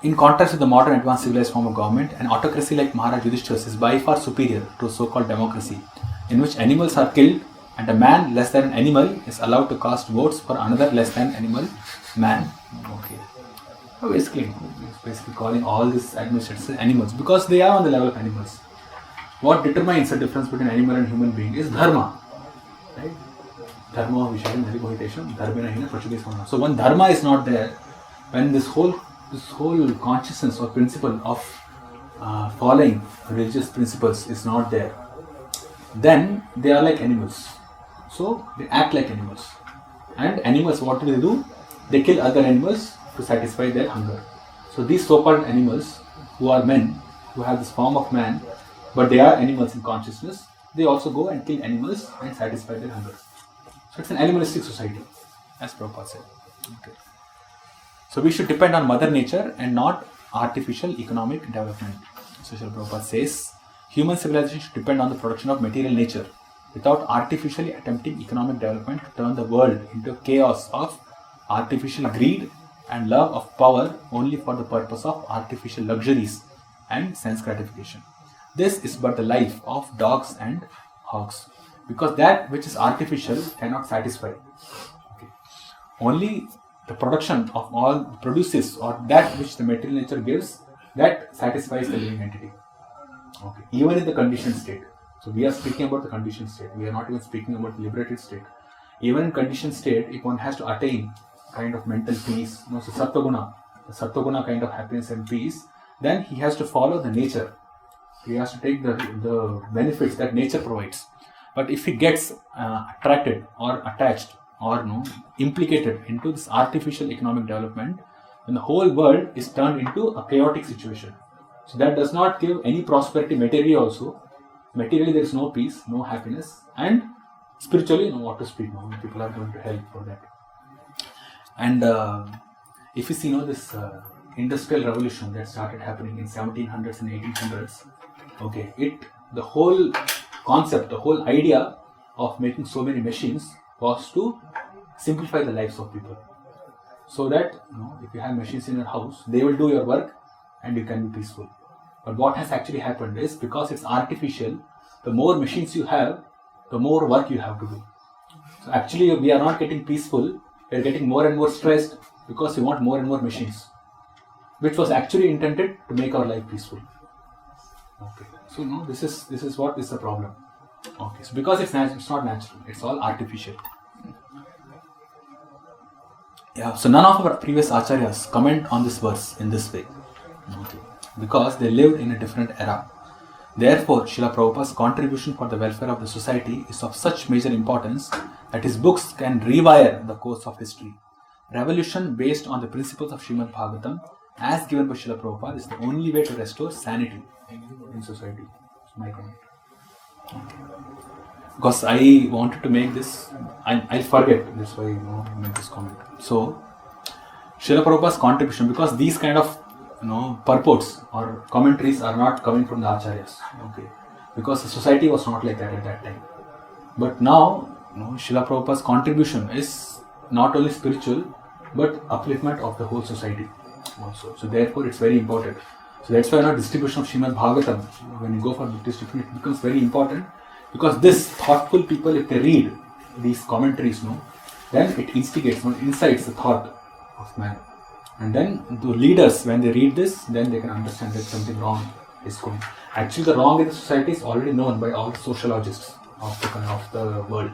In contrast to the modern advanced civilized form of government, an autocracy like Maharaj Yudhishthira's is by far superior to a so-called democracy, in which animals are killed and a man less than an animal is allowed to cast votes for another less than animal man. Okay. So basically calling all these administrators animals because they are on the level of animals. What determines the difference between animal and human being is dharma. Right? Dharma vishayam naribohitesham dharmena hina prachudesvana. So when dharma is not there, when this whole consciousness or principle of following religious principles is not there, then they are like animals. So they act like animals. And animals, what do they do? They kill other animals to satisfy their hunger. So these so-called animals, who are men, who have this form of man, but they are animals in consciousness, they also go and kill animals and satisfy their hunger. So it's an animalistic society, as Prabhupada said. Okay. So we should depend on Mother Nature and not artificial economic development. So Srila Prabhupada says, human civilization should depend on the production of material nature without artificially attempting economic development to turn the world into a chaos of artificial greed and love of power only for the purpose of artificial luxuries and sense gratification. This is but the life of dogs and hogs, because that which is artificial cannot satisfy. Okay. Only the production of all produces or that which the material nature gives, that satisfies the living entity. Okay. Even in the conditioned state. So we are speaking about the conditioned state. We are not even speaking about the liberated state. Even in conditioned state, if one has to attain kind of mental peace, so the sattva-guna kind of happiness and peace, then he has to follow the nature. He has to take the benefits that nature provides. But if he gets attracted or attached or implicated into this artificial economic development, then the whole world is turned into a chaotic situation. So that does not give any prosperity materially also. Materially there is no peace, no happiness, and spiritually, what to speak. People are going to hell for that. And if you see this industrial revolution that started happening in 1700s and 1800s, okay, the whole concept, the whole idea of making so many machines was to simplify the lives of people. So that, if you have machines in your house, they will do your work and you can be peaceful. But what has actually happened is, because it's artificial, the more machines you have, the more work you have to do. So actually we are not getting peaceful, we are getting more and more stressed because we want more and more machines, which was actually intended to make our life peaceful. Okay. So this is what is the problem. Okay. So because it's not natural, it's all artificial. Yeah. So none of our previous acharyas comment on this verse in this way. Okay. Because they lived in a different era. Therefore, Srila Prabhupada's contribution for the welfare of the society is of such major importance that his books can rewire the course of history. Revolution based on the principles of Srimad Bhagavatam, as given by Srila Prabhupada, is the only way to restore sanity in society. That's my comment. Okay. Because I wanted to make this, I'll forget, that's why I made this comment. So, Srila Prabhupada's contribution, because these kind of purports or commentaries are not coming from the acharyas, okay, because the society was not like that at that time. But now, Srila Prabhupada's contribution is not only spiritual but upliftment of the whole society also. So therefore, it's very important. So that's why distribution of Srimad Bhagavatam, when you go for book distribution, it becomes very important, because this thoughtful people, if they read these commentaries, then it instigates, incites the thought of man. And then the leaders, when they read this, then they can understand that something wrong is going. Actually, the wrong in the society is already known by all the sociologists of the world.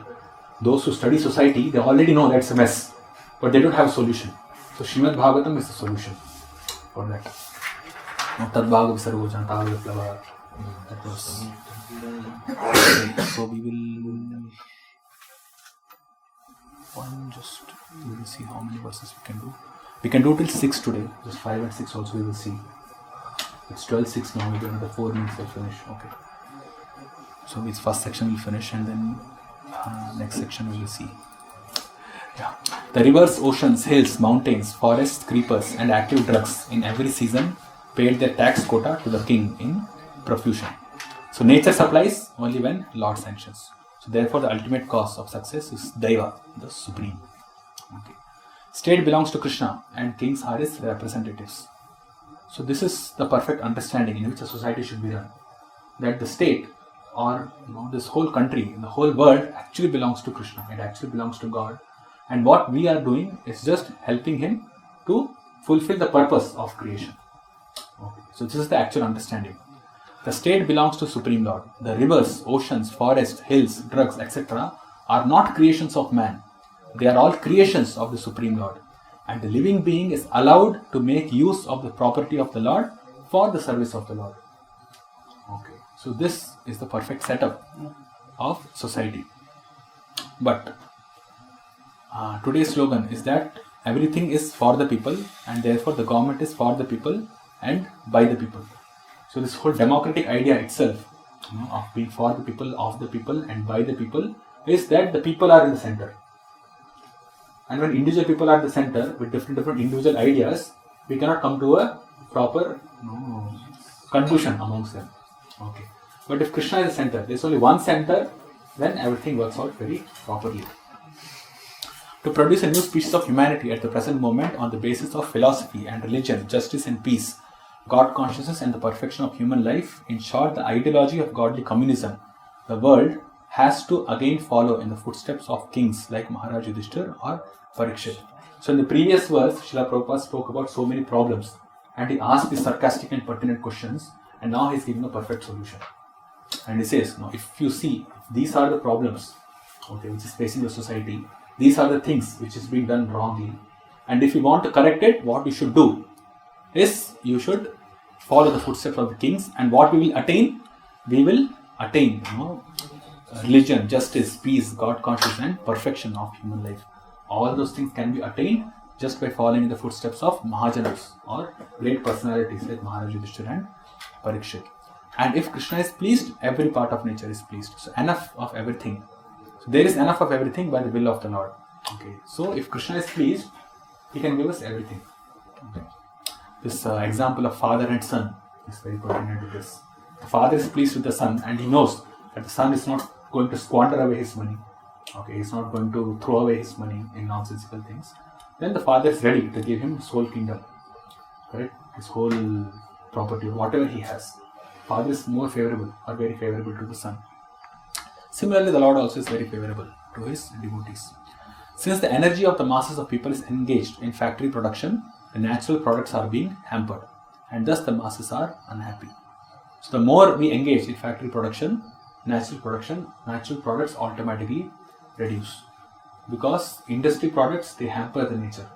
Those who study society, they already know that's a mess, but they don't have a solution. So Srimad Bhagavatam is the solution for that. Tad Bhagav Sarvojan, Tagal Plava. That was. So we will we will see how many verses we can do. We can do till 6 today. Just 5 and 6 also we will see. It's 12:06 now. We do another 4 minutes to finish. Okay. So this first section will finish, and then next section we will see. Yeah. The rivers, oceans, hills, mountains, forests, creepers, and active drugs in every season paid their tax quota to the king in profusion. So nature supplies only when Lord sanctions. So therefore the ultimate cause of success is Daiva, the Supreme. Okay. State belongs to Krishna and kings are his representatives. So this is the perfect understanding in which a society should be run. That the state or this whole country, the whole world actually belongs to Krishna. It actually belongs to God. And what we are doing is just helping him to fulfill the purpose of creation. Okay. So this is the actual understanding. The state belongs to Supreme Lord. The rivers, oceans, forests, hills, drugs, etc. are not creations of man. They are all creations of the Supreme Lord. And the living being is allowed to make use of the property of the Lord for the service of the Lord. Okay. So this is the perfect setup of society. But today's slogan is that everything is for the people and therefore the government is for the people and by the people. So this whole democratic idea itself of being for the people, of the people and by the people is that the people are in the center. And when individual people are at the center with different individual ideas, we cannot come to a proper conclusion amongst them. Okay. But if Krishna is the center, there is only one center, then everything works out very properly. To produce a new species of humanity at the present moment on the basis of philosophy and religion, justice and peace, God consciousness and the perfection of human life, in short, the ideology of godly communism, the world has to again follow in the footsteps of kings like Maharaj Yudhishthir or Parikshit. So in the previous verse, Srila Prabhupada spoke about so many problems and he asked these sarcastic and pertinent questions, and now he is giving a perfect solution. And he says, no, if you see, these are the problems which is facing the society, these are the things which is being done wrongly, and if you want to correct it, what you should do is you should follow the footsteps of the kings, and what we will attain religion, justice, peace, God consciousness and perfection of human life. All those things can be attained just by following in the footsteps of Mahajanas or great personalities like Maharaj Yudhishthira and Parikshit. And if Krishna is pleased, every part of nature is pleased. So enough of everything. So there is enough of everything by the will of the Lord. Okay. So if Krishna is pleased, he can give us everything. Okay. This example of father and son is very pertinent to this. The father is pleased with the son and he knows that the son is not going to squander away his money. Okay, he's not going to throw away his money in nonsensical things. Then the father is ready to give him his whole kingdom. Correct? His whole property, whatever he has. Father is more favorable or very favorable to the son. Similarly, the Lord also is very favorable to his devotees. Since the energy of the masses of people is engaged in factory production, the natural products are being hampered and thus the masses are unhappy. So the more we engage in factory production, natural products automatically reduce. Because industry products, they hamper the nature.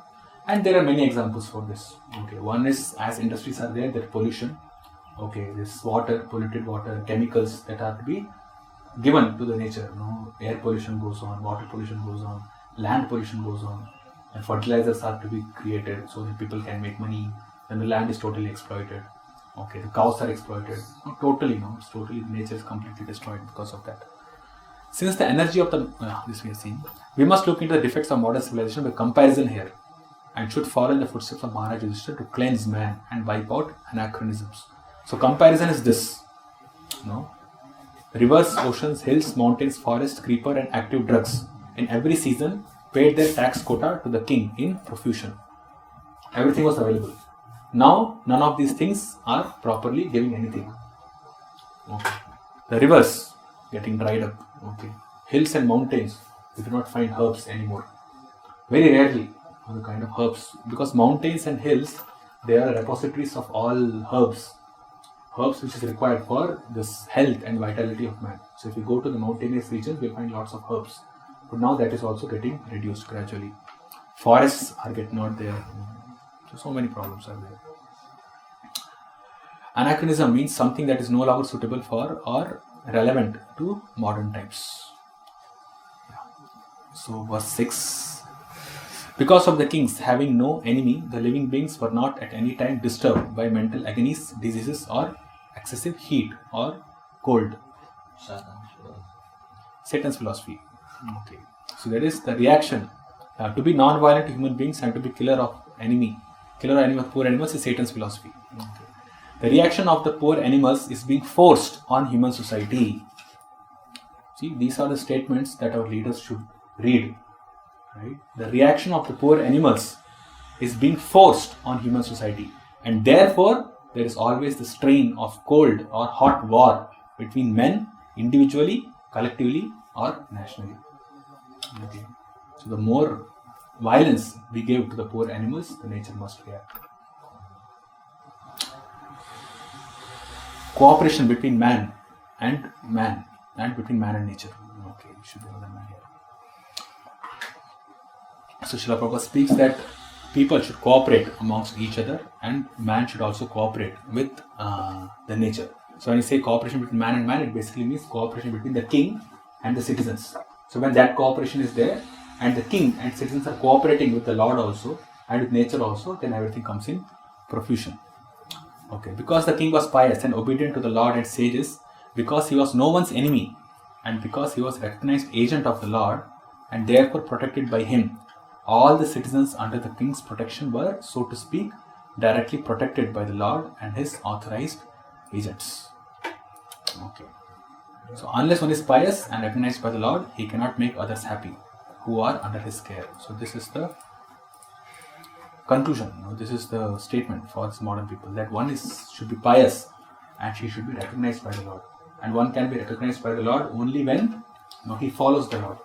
And there are many examples for this. Okay, one is as industries are there, that pollution. Okay, this water, polluted water, chemicals that are to be given to the nature. Air pollution goes on, water pollution goes on, land pollution goes on, and fertilizers are to be created so that people can make money. Then the land is totally exploited. Okay, the cows are exploited. Nature is completely destroyed because of that. Since the energy of this we have seen, we must look into the defects of modern civilization by comparison here, and should follow in the footsteps of Maharaj Yudhishthira to cleanse man and wipe out anachronisms. So comparison is this. Rivers, oceans, hills, mountains, forests, creeper and active drugs in every season paid their tax quota to the king in profusion. Everything was available. Now, none of these things are properly giving anything. Okay. The rivers getting dried up. Okay. Hills and mountains, we do not find herbs anymore. Very rarely. the kind of herbs, because mountains and hills, they are repositories of all herbs which is required for this health and vitality of man. So if you go to the mountainous regions, we find lots of herbs, but now that is also getting reduced gradually. Forests are not there, so many problems are there. Anachronism means something that is no longer suitable for or relevant to modern times. So verse 6, because of the kings having no enemy, the living beings were not at any time disturbed by mental agonies, diseases, or excessive heat or cold. Satan's philosophy. Okay. So that is the reaction. To be non-violent human beings and to be killer of poor animals is Satan's philosophy. Okay. The reaction of the poor animals is being forced on human society. See, these are the statements that our leaders should read. Right? The reaction of the poor animals is being forced on human society, and therefore there is always the strain of cold or hot war between men individually, collectively, or nationally. Okay. So the more violence we give to the poor animals, the nature must react. Cooperation between man and between man and nature. Okay, you should know that man here. So Srila Prabhupada speaks that people should cooperate amongst each other, and man should also cooperate with the nature. So when you say cooperation between man and man, it basically means cooperation between the king and the citizens. So when that cooperation is there, and the king and citizens are cooperating with the Lord also and with nature also, then everything comes in profusion. Okay, because the king was pious and obedient to the Lord and sages, because he was no one's enemy, and because he was recognized agent of the Lord and therefore protected by him, all the citizens under the king's protection were, so to speak, directly protected by the Lord and his authorized agents. Okay. So unless one is pious and recognized by the Lord, he cannot make others happy who are under his care. So this is the conclusion. This is the statement for this modern people, that one should be pious and she should be recognized by the Lord. And one can be recognized by the Lord only when he follows the Lord.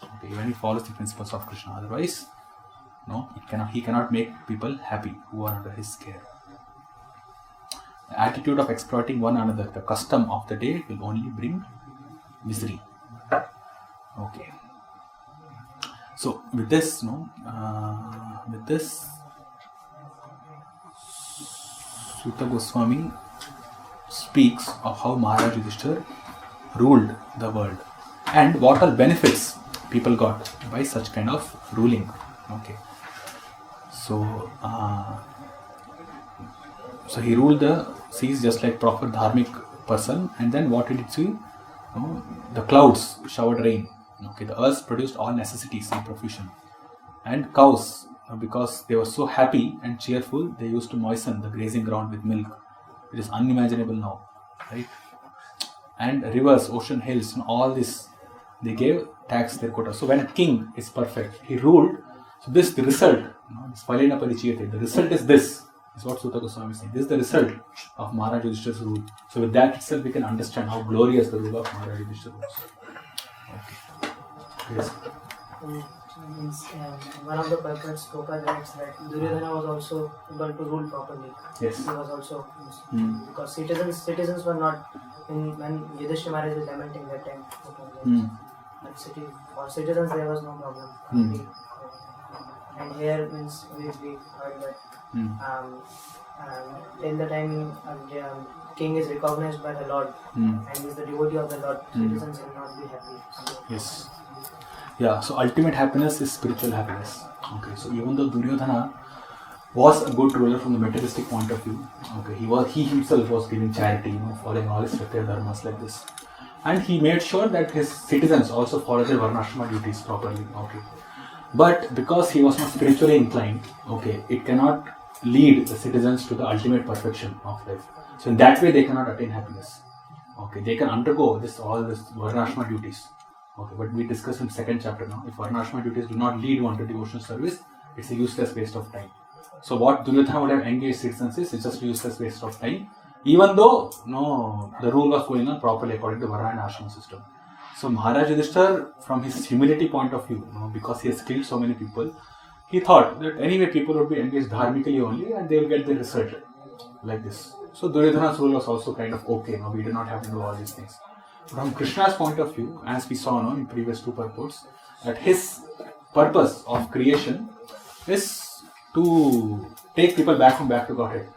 Okay, when he follows the principles of Krishna. Otherwise, he cannot make people happy who are under his care. The attitude of exploiting one another, the custom of the day, will only bring misery. Okay. So with this, Suta Goswami speaks of how Maharaj Yudhishthira ruled the world and what all benefits people got by such kind of ruling. Okay. So he ruled the seas just like proper dharmic person, and then what did it see? The clouds showered rain. Okay, the earth produced all necessities in profusion, and cows, because they were so happy and cheerful, they used to moisten the grazing ground with milk. It is unimaginable now, right? And rivers, ocean, hills, all this, they gave tax their quota. So when a king is perfect, he ruled. So the result, this Phalena Parichiyate, the result is this. Is what Suta Goswami is saying. This is the result of Maharaj Yudhishthira's rule. So with that itself, we can understand how glorious the rule of Maharaj Yudhishthira was. Okay. Yes. One of the purports Prabhupada writes that Duryodhana was also able to rule properly. Yes. He was also because citizens were not when Yudhishthira Maharaj was lamenting that time. For citizens there was no problem. And here means we heard that till the time king is recognized by the Lord and is the devotee of the Lord, citizens will not be happy. Yes. Yeah, so ultimate happiness is spiritual happiness. Okay, so even though Duryodhana was a good ruler from the materialistic point of view, okay, he himself was giving charity, following all his Kshatriya dharmas like this. And he made sure that his citizens also follow their varnashrama duties properly. Okay. But because he was not spiritually inclined, okay, it cannot lead the citizens to the ultimate perfection of life. So in that way they cannot attain happiness. Okay, they can undergo all this varnashrama duties. Okay, but we discussed in second chapter now. If varnashrama duties do not lead one to devotional service, it's a useless waste of time. So what Duryodhana would have engaged citizens is, it's just a useless waste of time, even though the rule was going on properly according to Varna and Ashrama system. So Maharaj Yudhishthira, from his humility point of view, because he has killed so many people, he thought that anyway people would be engaged dharmically only and they will get the result like this. So Duryodhana's rule was also kind of okay, no, we do not have to do all these things. From Krishna's point of view, as we saw in previous two purports, that his purpose of creation is to take people back to Godhead,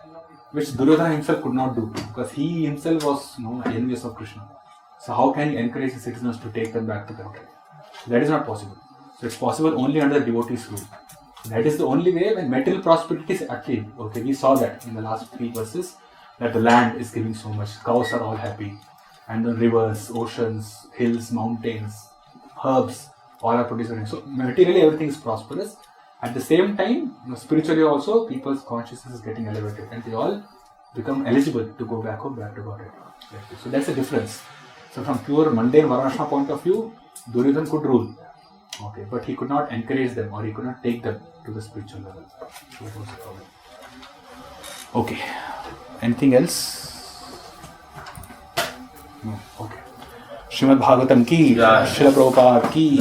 which Duryodhana himself could not do because he himself was envious of Krishna. So how can he encourage the citizens to take them back to Godhead? That is not possible. So it's possible only under devotees' rule. That is the only way when material prosperity is achieved. Okay, we saw that in the last 3 verses that the land is giving so much, cows are all happy, and the rivers, oceans, hills, mountains, herbs, all are producing. So materially everything is prosperous. At the same time, spiritually also people's consciousness is getting elevated and they all become eligible to go back home, back to Godhead. So that's the difference. So from pure mundane Varnashram point of view, Duryodhana could rule. Okay, but he could not encourage them or he could not take them to the spiritual level. So that was the problem. Okay. Anything else? No. Okay. Srimad Bhagavatam ki, Srila Prabhupada ki.